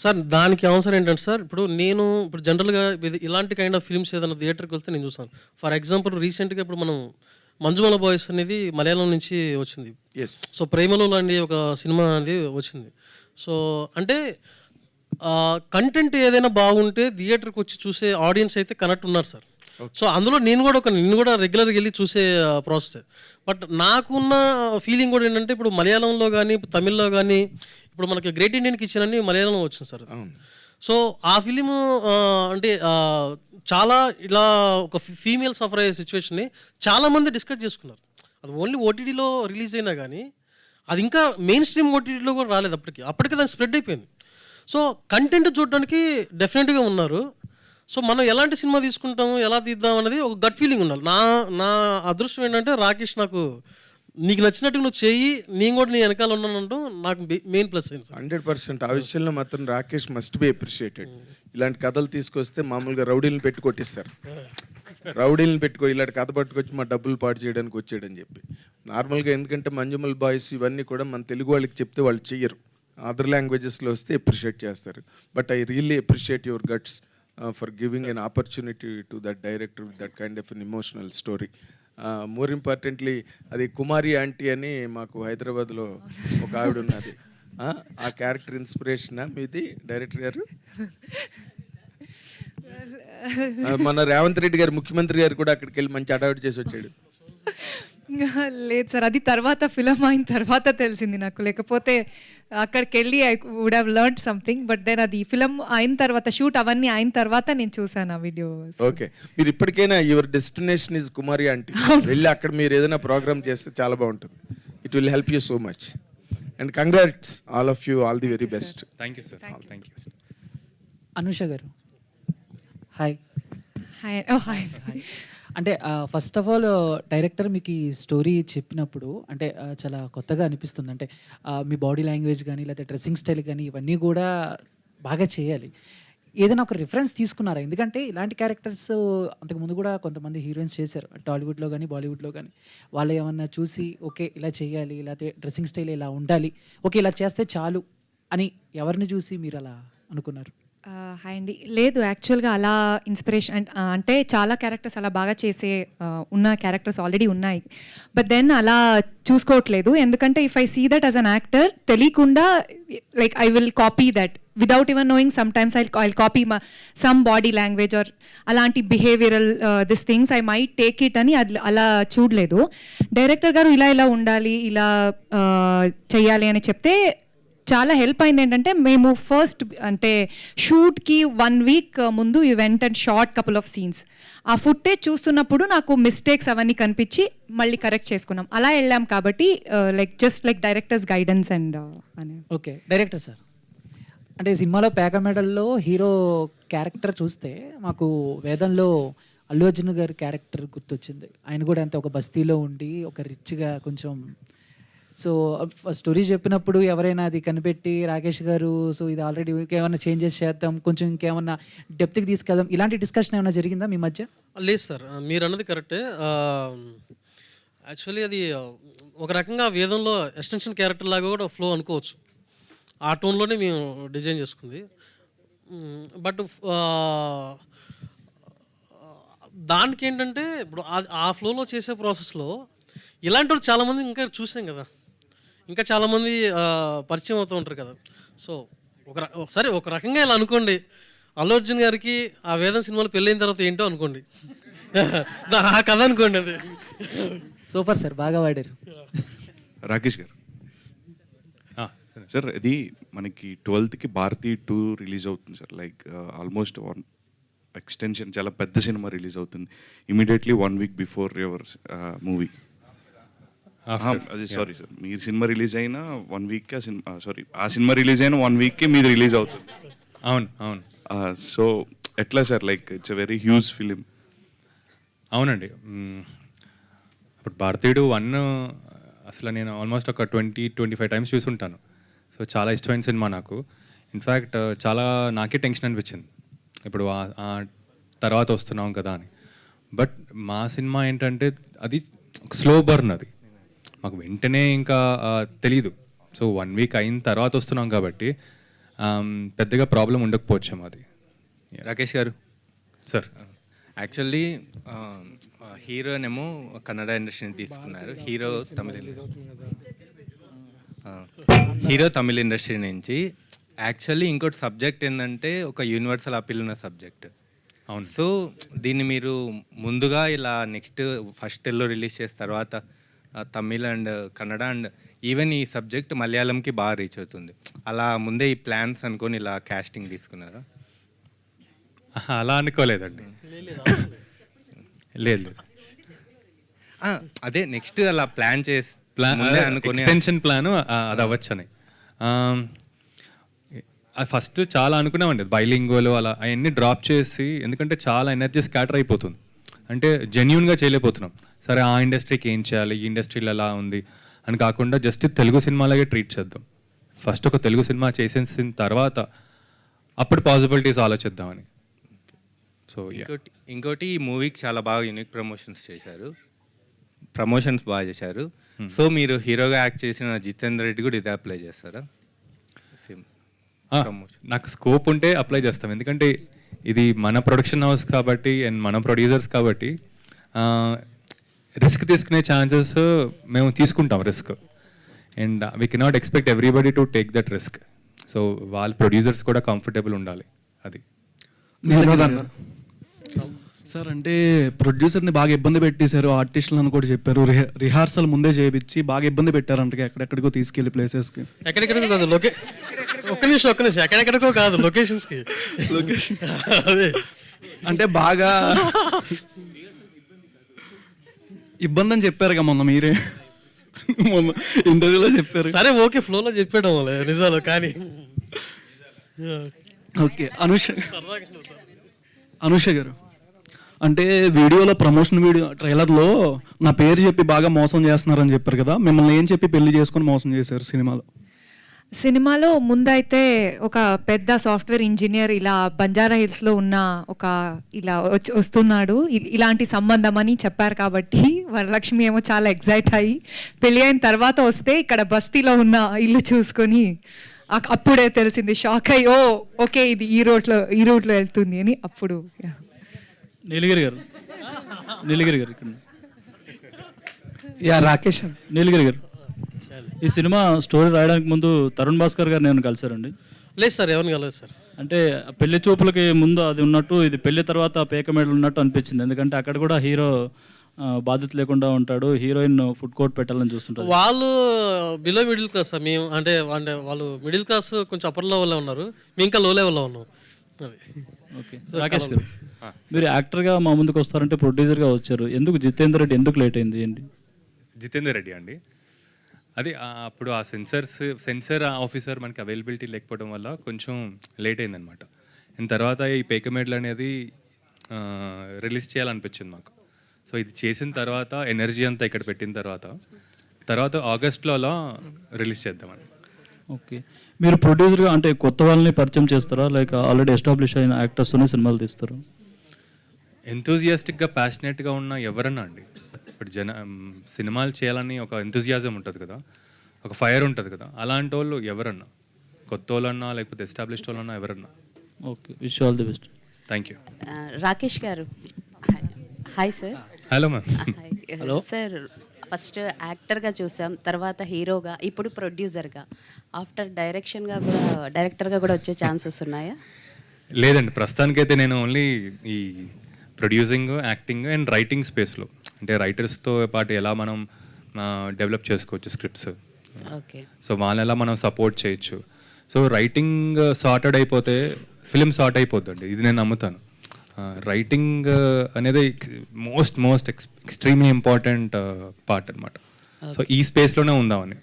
Sir దానికి అవసరం ఏంటంటే సార్, ఇప్పుడు జనరల్గా ఇలాంటి కైండ్ ఆఫ్ ఫిల్మ్స్ ఏదైనా థియేటర్కి వెళ్తే నేను చూస్తాను. ఫర్ ఎగ్జాంపుల్ రీసెంట్గా ఇప్పుడు మనం మంజుమల బాయ్స్ అనేది మలయాళం నుంచి వచ్చింది. సో ప్రేమలో లాంటి ఒక సినిమా అనేది వచ్చింది. సో అంటే కంటెంట్ ఏదైనా బాగుంటే థియేటర్కి వచ్చి చూసే ఆడియన్స్ అయితే కనెక్ట్ ఉన్నారు సార్. సో అందులో నేను కూడా రెగ్యులర్గా వెళ్ళి చూసే ప్రాసెస్. బట్ నాకున్న ఫీలింగ్ కూడా ఏంటంటే, ఇప్పుడు మలయాళంలో కానీ తమిళ్లో కానీ ఇప్పుడు మనకి గ్రేట్ ఇండియన్ కిచెన్ అని మలయాళంలో వచ్చింది సార్. సో ఆ ఫిలిము అంటే చాలా ఇలా ఒక ఫీమేల్ సఫర్ అయ్యే సిచ్యువేషన్ని చాలామంది డిస్కస్ చేసుకున్నారు. అది ఓన్లీ ఓటీటీలో రిలీజ్ అయినా కానీ అది ఇంకా మెయిన్ స్ట్రీమ్ ఓటీటీలో కూడా రాలేదు. అప్పటికే దాన్ని స్ప్రెడ్ అయిపోయింది. సో కంటెంట్ చూడడానికి డెఫినెట్గా ఉన్నారు. సో మనం ఎలాంటి సినిమా తీసుకుంటాము, ఎలా తీద్దాం అనేది ఒక గట్ ఫీలింగ్ ఉండాలి. నా అదృష్టం ఏంటంటే, రాకేష్ నాకు నీకు నచ్చినట్టు నువ్వు చేయి, నేను కూడా నీ వెనకాల ఉన్నానంటూ నాకు మెయిన్ ప్లస్ అయింది. 100% ఆ విషయంలో మాత్రం రాకేష్ మస్ట్ బి అప్రిషియేటెడ్. ఇలాంటి కథలు తీసుకొస్తే మామూలుగా రౌడీలను పెట్టి కొట్టిస్తారు. రౌడీలను ఇలాంటి కథ పట్టుకొచ్చి మా డబ్బులు పాటు చేయడానికి వచ్చాడని చెప్పి. నార్మల్గా ఎందుకంటే మంజుమల్ బాయ్స్ ఇవన్నీ కూడా మన తెలుగు వాళ్ళకి చెప్తే వాళ్ళు చెయ్యరు, అదర్ లాంగ్వేజెస్లో వస్తే అప్రిషియేట్ చేస్తారు. But I really appreciate your guts for giving an opportunity to that director with that kind of an emotional story. More importantly అది కుమారి ఆంటీ అని మాకు హైదరాబాద్లో ఒక ఆవిడ ఉన్నది. ఆ క్యారెక్టర్ ఇన్స్పిరేషనా మీది డైరెక్టర్ గారు? మన రేవంత్ రెడ్డి గారు ముఖ్యమంత్రి గారు కూడా అక్కడికి వెళ్ళి మంచి అడావిడి చేసి వచ్చాడు. లేదు సార్, అది తర్వాత ఫిలం అయిన తర్వాత తెలిసింది నాకు. లేకపోతే అక్కడికి వెళ్ళి I would have learned something. But then అది ఫిలం అయిన తర్వాత, షూట్ అవన్నీ అయిన తర్వాత నేను చూసాను ఆ వీడియో. ఓకే, మీరు ఇప్పటికైనా your destination is Kumari aunty. వెళ్ళి అక్కడ మీరు ఏదైనా ప్రోగ్రామ్ చేస్తే చాలా బాగుంటుంది. It will help you so much. And congrats all of you, all the very best. Thank you sir. Thank you. Anusha గారు హాయ్. హాయ్. అంటే ఫస్ట్ ఆఫ్ ఆల్ డైరెక్టర్ మీకు ఈ స్టోరీ చెప్పినప్పుడు అంటే చాలా కొత్తగా అనిపిస్తుంది. అంటే మీ బాడీ లాంగ్వేజ్ కానీ లేకపోతే డ్రెస్సింగ్ స్టైల్ కానీ ఇవన్నీ కూడా బాగా చేయాలి. ఏదైనా ఒక రిఫరెన్స్ తీసుకున్నారా? ఎందుకంటే ఇలాంటి క్యారెక్టర్స్ అంతకుముందు కూడా కొంతమంది హీరోయిన్స్ చేశారు, టాలీవుడ్లో కానీ బాలీవుడ్లో కానీ. వాళ్ళు ఏమన్నా చూసి ఓకే ఇలా చేయాలి, లేకపోతే డ్రెస్సింగ్ స్టైల్ ఇలా ఉండాలి, ఓకే ఇలా చేస్తే చాలు అని ఎవరిని చూసి మీరు అలా అనుకున్నారు? హాయ్ అండి. లేదు, యాక్చువల్గా అలా ఇన్స్పిరేషన్ అంటే చాలా క్యారెక్టర్స్ అలా బాగా చేసే ఉన్న క్యారెక్టర్స్ ఆల్రెడీ ఉన్నాయి. బట్ దెన్ అలా చూసుకోవట్లేదు. ఎందుకంటే if I see that as an actor, తెలియకుండా like I will copy that without even knowing. Sometimes I copy some body language or అలాంటి behavioural this things I might take it అని అలా చూడలేదు. Director గారు ఇలా ఇలా ఉండాలి, ఇలా చెయ్యాలి అని చెప్తే చాలా హెల్ప్ అయింది. ఏంటంటే మేము ఫస్ట్ అంటే షూట్కి 1 వీక్ ముందు you went and short couple of scenes. ఆ ఫుటేజ్ చూస్తున్నప్పుడు నాకు మిస్టేక్స్ అవన్నీ కనిపించి మళ్ళీ కరెక్ట్ చేసుకున్నాం. అలా వెళ్ళాం కాబట్టి like just like directors guidance and అని. ఓకే, డైరెక్టర్ సార్, అంటే సినిమాలో పేక మెడల్లో హీరో క్యారెక్టర్ చూస్తే మాకు వేదంలో అల్లు అర్జున్ గారి క్యారెక్టర్ గుర్తొచ్చింది. ఆయన కూడా అంతే ఒక బస్తీలో ఉండి ఒక రిచ్గా కొంచెం. సో స్టోరీ చెప్పినప్పుడు ఎవరైనా అది కనిపెట్టి రాకేష్ గారు సో ఇది ఆల్రెడీ ఇంకేమైనా చేంజెస్ చేద్దాం, కొంచెం ఇంకేమన్నా డెప్త్కి తీసుకెళ్దాం, ఇలాంటి డిస్కషన్ ఏమైనా జరిగిందా మీ మధ్య? లేదు సార్, మీరు అన్నది కరెక్టే. యాక్చువల్లీ అది ఒక రకంగా వేదంలో ఎక్స్టెన్షన్ క్యారెక్టర్ లాగా కూడా ఫ్లో అనుకోవచ్చు. ఆ టోన్లోనే మేము డిజైన్ చేసుకుంది. బట్ దానికి ఏంటంటే ఇప్పుడు ఆ ఫ్లోలో చేసే ప్రాసెస్లో ఇలాంటి వాళ్ళు చాలామంది ఇంకా చూసాం కదా, ఇంకా చాలామంది పరిచయం అవుతూ ఉంటారు కదా. సో ఒకసారి ఒక రకంగా ఇలా అనుకోండి, అల్లు అర్జున్ గారికి ఆ వేదం సినిమాలో పెళ్ళైన తర్వాత ఏంటో అనుకోండి, ఆ కథ అనుకోండి. అది సూపర్ సార్, బాగా వాడారు. రాకేష్ గారు సార్, ఇది మనకి 12th భారతీ 2 రిలీజ్ అవుతుంది సార్. లైక్ ఆల్మోస్ట్ 1 ఎక్స్టెన్షన్, చాలా పెద్ద సినిమా రిలీజ్ అవుతుంది immediately 1 week before your movie. అది సారీ సార్, మీ సినిమా రిలీజ్ అయిన 1 వీక్కే ఆ సినిమా రిలీజ్ అయిన 1 వీక్కే మీది రిలీజ్ అవుతుంది. అవును అవును. సో ఎట్లా sir, like it's a very huge film. అవునండి. ఇప్పుడు భారతీయుడు 1 అసలు నేను ఆల్మోస్ట్ ఒక 20-25 టైమ్స్ చూసుంటాను. సో చాలా ఇష్టమైన సినిమా నాకు. ఇన్ఫ్యాక్ట్ చాలా నాకే టెన్షన్ అనిపించింది ఇప్పుడు ఆ తర్వాత వస్తున్నాం కదా అని. బట్ మా సినిమా ఏంటంటే అది స్లో బర్న్, అది మాకు వెంటనే ఇంకా తెలీదు. సో 1 వీక్ అయిన తర్వాత వస్తున్నాం కాబట్టి పెద్దగా ప్రాబ్లం ఉండకపోవచ్చాము. అది రాకేష్ గారు సార్, యాక్చువల్లీ హీరోనేమో కన్నడ ఇండస్ట్రీని తీసుకున్నారు, హీరో తమిళ ఇండస్ట్రీ నుంచి. యాక్చువల్లీ ఇంకోటి సబ్జెక్ట్ ఏంటంటే ఒక యూనివర్సల్ అపీల్ ఉన్న సబ్జెక్ట్. అవును. సో దీన్ని మీరు ముందుగా ఇలా నెక్స్ట్ ఫస్ట్ తెలుగులో రిలీజ్ చేసిన తర్వాత Tamil and Kannada and even ఈ సబ్జెక్ట్ మలయాళంకి బాగా రీచ్ అవుతుంది. అలా ముందే ఈ ప్లాన్స్ అనుకొని ఇలా కాస్టింగ్ తీసుకున్నారా? అలా అనుకోలేదండి. లేదు, అదే నెక్స్ట్ అలా ప్లాన్ చేసి ఎక్స్టెన్షన్ ప్లాన్ అది అవ్వచ్చని ఫస్ట్ చాలా అనుకున్నామండి. బైలింగ్వల్ అలా అవన్నీ డ్రాప్ చేసి, ఎందుకంటే చాలా ఎనర్జీ స్కాటర్ అయిపోతుంది, అంటే జెన్యున్గా చేయలేకపోతున్నాం. సరే ఆ ఇండస్ట్రీకి ఏం చేయాలి, ఈ ఇండస్ట్రీలో ఎలా ఉంది అని కాకుండా జస్ట్ తెలుగు సినిమాలాగే ట్రీట్ చేద్దాం. ఫస్ట్ ఒక తెలుగు సినిమా చేసేసిన తర్వాత అప్పుడు పాసిబిలిటీస్ ఆలోచిద్దామని. సో ఇంకోటి ఈ మూవీకి చాలా బాగా యూనిక్ ప్రమోషన్స్ బాగా చేశారు. సో మీరు హీరోగా యాక్ట్ చేసిన జితేందర్ రెడ్డి కూడా ఇదే అప్లై చేస్తారా? నాకు స్కోప్ ఉంటే అప్లై చేస్తాం, ఎందుకంటే ఇది మన ప్రొడక్షన్ హౌస్ కాబట్టి అండ్ మన ప్రొడ్యూసర్స్ కాబట్టి రిస్క్ తీసుకునే ఛాన్సెస్ మేము తీసుకుంటాం risk. And we cannot expect everybody to take that risk. So వాళ్ళ ప్రొడ్యూసర్స్ కూడా కంఫర్టబుల్ ఉండాలి. అది సార్, అంటే ప్రొడ్యూసర్ని బాగా ఇబ్బంది పెట్టేశారు, ఆర్టిస్టులను కూడా చెప్పారు, రిహార్సల్ ముందే చేయించి బాగా ఇబ్బంది పెట్టారంట ఎక్కడెక్కడికో తీసుకెళ్లి ప్లేసెస్కి. ఎక్కడెక్కడికో కాదు, ఒక్క నిమిషం ఎక్కడెక్కడికో కాదు, లొకేషన్స్కి. అదే అంటే బాగా ఇబ్బంది అని చెప్పారు మొన్న మీరే, మొన్న ఇంటర్వ్యూలో చెప్పారు. సరే ఓకే, ఫ్లోలో చెప్పాడు నిజాలు. కానీ ఓకే, అనుష గారు, అంటే వీడియోలో ప్రమోషన్ వీడియో ట్రైలర్లో నా పేరు చెప్పి బాగా మోసం చేస్తున్నారని చెప్పారు కదా, మిమ్మల్ని ఏం చెప్పి పెళ్లి చేసుకొని మోసం చేశారు సినిమాలో? సినిమాలో ముందైతే ఒక పెద్ద సాఫ్ట్వేర్ ఇంజనీర్ ఇలా బంజారా హిల్స్లో ఉన్న ఒక ఇలా వస్తున్నాడు, ఇలాంటి సంబంధం అని చెప్పారు కాబట్టి వరలక్ష్మి ఏమో చాలా ఎగ్జైట్ అయ్యి పెళ్ళి అయిన తర్వాత వస్తే ఇక్కడ బస్తీలో ఉన్న ఇల్లు చూసుకొని అప్పుడే తెలిసింది, షాక్ అయ్యి ఓకే ఇది ఈ రూట్లో వెళ్తుంది అని. అప్పుడు నీలగిరి గారు ఇక్కడ రాకేష్ నీలగిరి గారు, ఈ సినిమా స్టోరీ రాయడానికి ముందు తరుణ్ భాస్కర్ గారు నేను కలిసారండి? లేదు సార్, ఎవరిని కలలేదు సార్. అంటే పెళ్లి చూపులకి ముందు అది ఉన్నట్టు, ఇది పెళ్లి తర్వాత పేక మేడలు ఉన్నట్టు అనిపించింది. ఎందుకంటే అక్కడ కూడా హీరో బాధ్యత లేకుండా ఉంటాడు, హీరోయిన్ ఫుడ్ కోర్ట్ పెట్టాలని చూస్తుంటారు. వాళ్ళు బిలో మిడిల్ క్లాస్ సార్, మేము అంటే వాళ్ళు మిడిల్ క్లాస్ కొంచెం అప్పర్ లెవెల్లో ఉన్నారు, మేము ఇంకా లో లెవెల్లో ఉన్నాం. ఓకే, రాకేష్ గారు మీరు యాక్టర్గా మా ముందుకు వస్తారంటే ప్రొడ్యూసర్గా వచ్చారు, ఎందుకు జితేందర్ రెడ్డి ఎందుకు లేట్ అయింది ఏంటి? జితేందర్ రెడ్డి అండి, అది అప్పుడు ఆ సెన్సర్ ఆఫీసర్ మనకి అవైలబిలిటీ లేకపోవడం వల్ల కొంచెం లేట్ అయిందనమాట. అండ్ తర్వాత ఈ పేకమేడ్లు అనేది రిలీజ్ చేయాలనిపించింది మాకు. సో ఇది చేసిన తర్వాత ఎనర్జీ అంతా ఇక్కడ పెట్టిన తర్వాత ఆగస్ట్లో అలా రిలీజ్ చేద్దామని. ఓకే, మీరు ప్రొడ్యూసర్గా అంటే కొత్త వాళ్ళని పరిచయం చేస్తారా, లైక్ ఆల్రెడీ ఎస్టాబ్లిష్ అయిన యాక్టర్స్తోనే సినిమాలు తీస్తారా? ఎంతూజియాస్టిక్గా ప్యాషనేట్గా ఉన్న ఎవరన్నా అండి, ఇప్పుడు సినిమాలు చేయాలని ఒక ఎంతూజియాజం ఉంటుంది కదా, ఒక ఫైర్ ఉంటుంది కదా, అలాంటి వాళ్ళు ఎవరన్నా, కొత్త వాళ్ళన్నా లేకపోతే ఎస్టాబ్లిష్డ్ వాళ్ళన్నా ఎవరన్నా. Okay, wish all the best. Thank you. Rakesh garu, hi sir. Hello ma'am. Hello sir, first యాక్టర్గా చూసాం, తర్వాత హీరోగా, ఇప్పుడు ప్రొడ్యూసర్గా, ఆఫ్టర్ డైరెక్టర్గా కూడా వచ్చే ఛాన్సెస్ ఉన్నాయా? లేదండి, ప్రస్తుతానికైతే నేను ఓన్లీ ఈ ప్రొడ్యూసింగ్, యాక్టింగ్ అండ్ రైటింగ్ స్పేస్లో, అంటే రైటర్స్తో పాటు ఎలా మనం డెవలప్ చేసుకోవచ్చు స్క్రిప్ట్స్, సో వాళ్ళని ఎలా మనం సపోర్ట్ చేయొచ్చు. సో రైటింగ్ సార్టెడ్ అయిపోతే ఫిలిం సార్ట్ అయిపోద్దండి, ఇది నేను నమ్ముతాను. రైటింగ్ అనేది మోస్ట్ ఎక్స్ట్రీమ్లీ ఇంపార్టెంట్ పార్ట్ అనమాట. సో ఈ స్పేస్లోనే ఉందామని.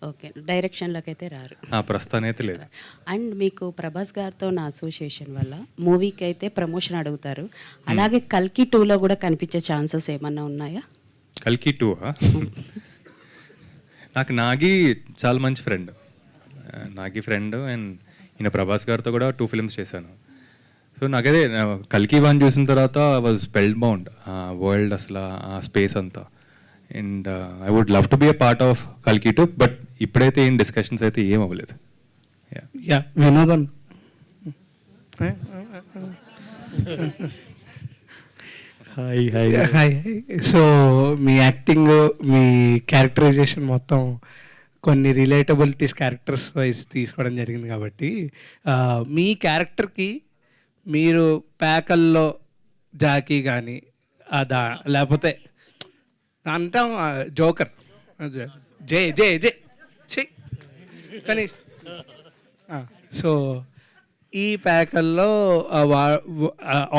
ఓకే, డైరెక్షన్లోకి అయితే రారు ప్రస్తుతానికి అయితే లేదు. అండ్ మీకు ప్రభాస్ గారితో నా అసోసియేషన్ వల్ల మూవీకి అయితే ప్రమోషన్ అడుగుతారు, అలాగే కల్కి 2లో కూడా కనిపించే ఛాన్సెస్ ఏమన్నా ఉన్నాయా? కల్కి 2 నాకు నాగి చాలా మంచి ఫ్రెండ్, అండ్ ఈయన ప్రభాస్ గారితో కూడా 2 ఫిల్మ్స్ చేశాను. సో నాకైతే కల్కి 1 చూసిన తర్వాత ఐ వాజ్ స్పెల్ బౌండ్, ఆ వరల్డ్ అసలు ఆ స్పేస్ అంతా. And I would love to be a part of కల్కి 2, బట్ ఇప్పుడైతే ఏం డిస్కషన్స్ అయితే ఏం అవ్వలేదు. వినోదన్, హాయ్. సో మీ యాక్టింగ్, మీ క్యారెక్టరైజేషన్ మొత్తం కొన్ని రిలేటబిలిటీస్ క్యారెక్టర్స్ వైజ్ తీసుకోవడం జరిగింది కాబట్టి మీ క్యారెక్టర్కి మీరు ప్యాకల్లో జాకీ కానీ లేకపోతే అంటాం జోకర్, జే జే జే చెయ్ కానీ సో ఈ ప్యాకల్లో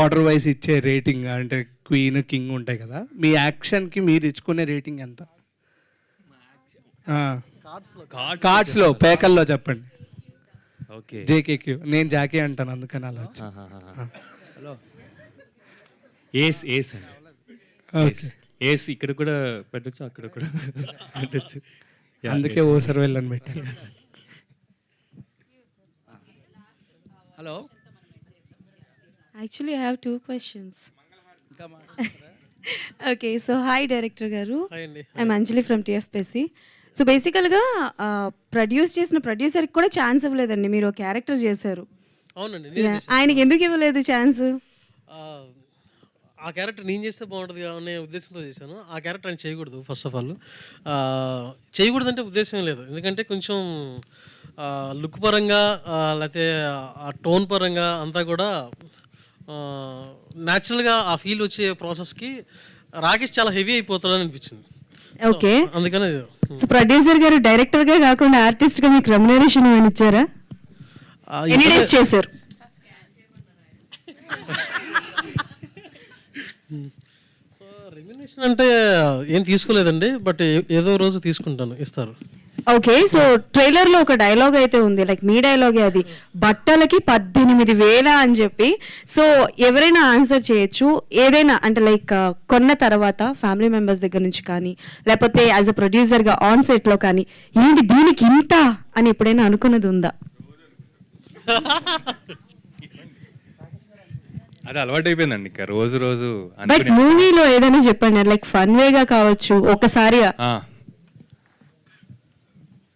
ఆర్డర్ వైజ్ ఇచ్చే రేటింగ్ అంటే క్వీన్, కింగ్ ఉంటాయి కదా, మీ యాక్షన్కి మీరు ఇచ్చుకునే రేటింగ్ ఎంత? కార్డ్స్లో ప్యాకల్లో చెప్పండి. ఓకే, జేకేక్యూ, నేను జాకీ అంటాను అందుకని అలా వచ్చి. హలో, ఏస్ అండి, ఏస్ ఇక్కడ కూడా పెట్టచ్చు, అక్కడ కూడా పెట్టచ్చు, అందుకే ఓ సార్ వెళ్ళని పెట్టి. Hello. Actually, I have 2 questions. Okay, so hi Director Garu. Hi Andy. I'm Anjali from TFPC. So బేసికల్గా ప్రొడ్యూస్ చేసిన ప్రొడ్యూసర్కి కూడా ఛాన్స్ ఇవ్వలేదండి, మీరు ఒక క్యారెక్టర్ చేశారు. అవునండి, ఆయనకి ఎందుకు ఇవ్వలేదు ఛాన్స్? ఆ క్యారెక్టర్ నేను చేస్తే బాగుంటుంది అనే ఉద్దేశంతో చేశాను. ఆ క్యారెక్టర్ ఆయన చేయకూడదు. ఫస్ట్ ఆఫ్ ఆల్ చేయకూడదంటే ఉద్దేశం లేదు, ఎందుకంటే కొంచెం లుక్ పరంగా లేకపోతే ఆ టోన్ పరంగా అంతా కూడా న్యాచురల్గా ఆ ఫీల్ వచ్చే ప్రాసెస్కి రాకేష్ చాలా హెవీ అయిపోతాడని అనిపించింది. ఓకే, అందుకని సో ప్రొడ్యూసర్ గారు డైరెక్టర్గా కాకుండా ఆర్టిస్ట్గా మీకు రెమ్యునరేషన్ ఏమైనా ఇచ్చారా? ఎన్ని డేస్ చేశారు? సో రెమ్యునరేషన్ అంటే ఏం తీసుకోలేదండి, బట్ ఏదో రోజు తీసుకుంటాను, ఇస్తారు. ఓకే, సో ట్రైలర్లో ఒక డైలాగ్ అయితే ఉంది, లైక్ మీ డైలాగే అది, బట్టలకి 18,000 అని చెప్పి. సో ఎవరైనా ఆన్సర్ చేయొచ్చు, ఏదైనా అంటే లైక్ కొన్న తర్వాత ఫ్యామిలీ మెంబర్స్ దగ్గర నుంచి కానీ, లేకపోతే యాజ్ అ ప్రొడ్యూసర్గా ఆన్ సెట్లో కానీ, ఏంటి దీనికి ఇంత అని ఎప్పుడైనా అనుకున్నది ఉందా? అది అలవాటు అయిపోయిందండి, ఇంకా రోజు రోజు బట్ మూవీలో ఏదైనా చెప్పండి, లైక్ ఫన్ వేగా కావచ్చు, ఒకసారి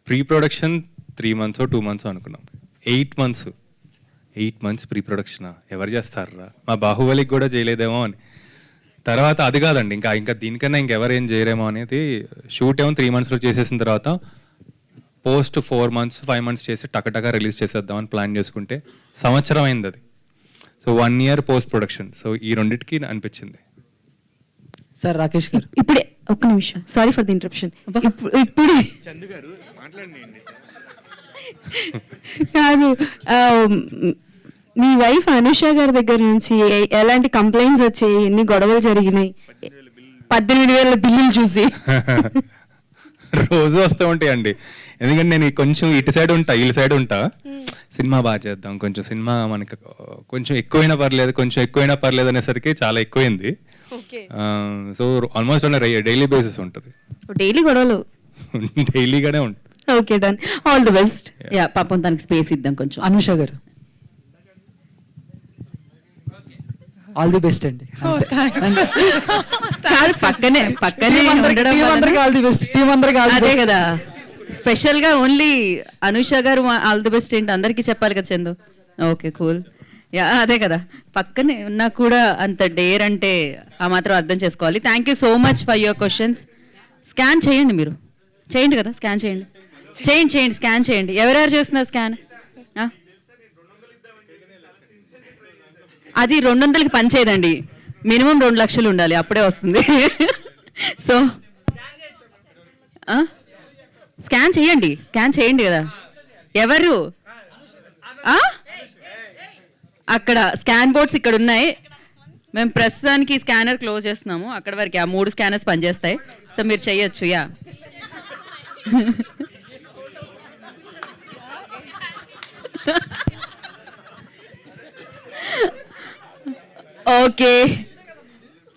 ప్రీ ప్రొడక్షన్ 3 months 2 months అనుకున్నాం, 8 months ప్రీ ప్రొడక్షన్ ఎవరు చేస్తారా, మా బాహుబలికి కూడా చేయలేదేమో అని. తర్వాత అది కాదండి, ఇంకా దీనికన్నా ఇంకెవరు ఏం చేయరేమో అనేది. షూట్ ఏమో 3 monthsలో చేసేసిన తర్వాత పోస్ట్ 4 months 5 months చేసి టకటగా రిలీజ్ చేసేద్దామని ప్లాన్ చేసుకుంటే సంవత్సరం అయింది అది. So 1 year post production. So ఈ రెండింటికి అనిపించింది. సార్ రాకేష్ గారు, ఇప్పుడే ఒక్క నిమిషం, సారీ ఫర్ ది ఇంటరప్షన్. ఇప్పుడే కాదు, మీ వైఫ్ అనుష గారి దగ్గర నుంచి ఎలాంటి కంప్లైంట్స్ వచ్చాయి, ఎన్ని గొడవలు జరిగినాయి 18,000 బిల్లులు చూసి? రోజు వస్తూ ఉంటాయండి, ఎందుకంటే నేను కొంచెం ఇటు సైడ్ ఉంటా, ఇటు సైడ్ ఉంటా. సినిమా బాగా చేద్దాం, కొంచెం సినిమా మనకి కొంచెం ఎక్కువైనా పర్లేదు అనేసరికి చాలా ఎక్కువైంది. సో ఆల్మోస్ట్ డైలీ బేసిస్ ఉంటుంది, డైలీ గొడవలు డైలీగానే ఉంటుంది. Okay, done, all the best. Yeah, పాపం తనకి స్పేస్ ఇద్దాం కొంచెం. అనుష గారు, ఆల్ ది బెస్ట్ అండి. కాదు, పక్కనే ఆల్ ది బెస్ట్, టీం అందరికి అదే కదా స్పెషల్ గా ఓన్లీ అనుష గారు ఆల్ ది బెస్ట్ ఏంటి అందరికీ చెప్పాలి కదా చందు. Okay, cool. యా, అదే కదా, పక్కనే ఉన్నా కూడా అంత డేర్ అంటే ఆ మాత్రం అర్థం చేసుకోవాలి. Thank you so much for your questions. Scan చేయండి, మీరు చేయండి కదా, స్కాన్ చేయండి, స్కాన్ చేయండి. ఎవరెవరు చేస్తున్నారు స్కాన్? అది 200కి పనిచేయదండి, మినిమం 2 లక్షలు ఉండాలి, అప్పుడే వస్తుంది. సో స్కాన్ చేయండి కదా. ఎవరు అక్కడ స్కాన్ బోర్డ్స్ ఇక్కడ ఉన్నాయి. మేము ప్రస్తుతానికి స్కానర్ క్లోజ్ చేస్తున్నాము, అక్కడ వరకు ఆ 3 స్కానర్స్ పనిచేస్తాయి. సో మీరు చెయ్యొచ్చు. Yeah, okay.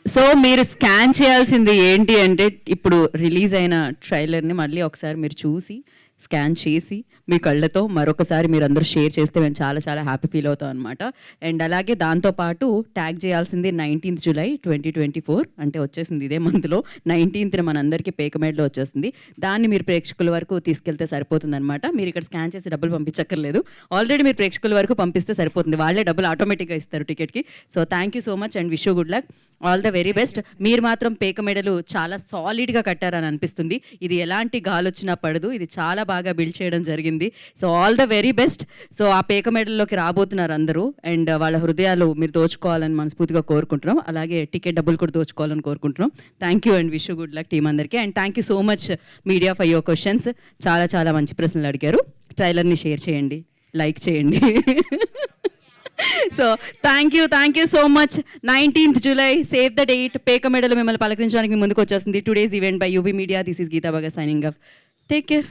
సో మీరు స్కాన్ చేయాల్సింది ఏంటి అంటే, ఇప్పుడు రిలీజ్ అయిన ట్రైలర్ని మళ్ళీ ఒకసారి మీరు చూసి స్కాన్ చేసి మీ కళ్ళతో మరొకసారి మీరు అందరూ షేర్ చేస్తే మేము చాలా చాలా హ్యాపీ ఫీల్ అవుతాం అనమాట. అండ్ అలాగే దాంతోపాటు ట్యాగ్ చేయాల్సింది 19th July 2024, అంటే వచ్చేసింది ఇదే మంత్లో 19th మనందరికీ పేకమేడ్లో వచ్చేస్తుంది. దాన్ని మీరు ప్రేక్షకుల వరకు తీసుకెళ్తే సరిపోతుంది అనమాట. మీరు ఇక్కడ స్కాన్ చేసి డబ్బులు పంపించక్కర్లేదు, ఆల్రెడీ మీరు ప్రేక్షకుల వరకు పంపిస్తే సరిపోతుంది, వాళ్ళే డబ్బులు ఆటోమేటిక్గా ఇస్తారు టికెట్కి. So thank you so much and wish you good luck, all the very best. మీరు మాత్రం పేకమేడలు చాలా సాలిడ్గా కట్టారని అనిపిస్తుంది, ఇది ఎలాంటి గాలొచ్చినా పడదు, ఇది చాలా బాగా బిల్డ్ చేయడం జరిగింది. So all the very best. So ఆ పేక మెడల్లోకి రాబోతున్నారు అందరూ, అండ్ వాళ్ళ హృదయాలు మీరు దోచుకోవాలని మనస్ఫూర్తిగా కోరుకుంటున్నాం. అలాగే టికెట్ డబ్బులు కూడా దోచుకోవాలని కోరుకుంటున్నాం. Thank you and wish you good luck team అందరికీ. And thank you so much media for your questions. చాలా చాలా మంచి ప్రశ్నలు అడిగారు. ట్రైలర్ని షేర్ చేయండి, లైక్ చేయండి. So thank you so much. 19th July, save the date. Peka Medal మిమ్మల్ని పలకరించడానికి ముందుకు వచ్చేస్తుంది. Today's event by UV media. This is Geetha బాగా సైనింగ్ ఆఫ్. Take care.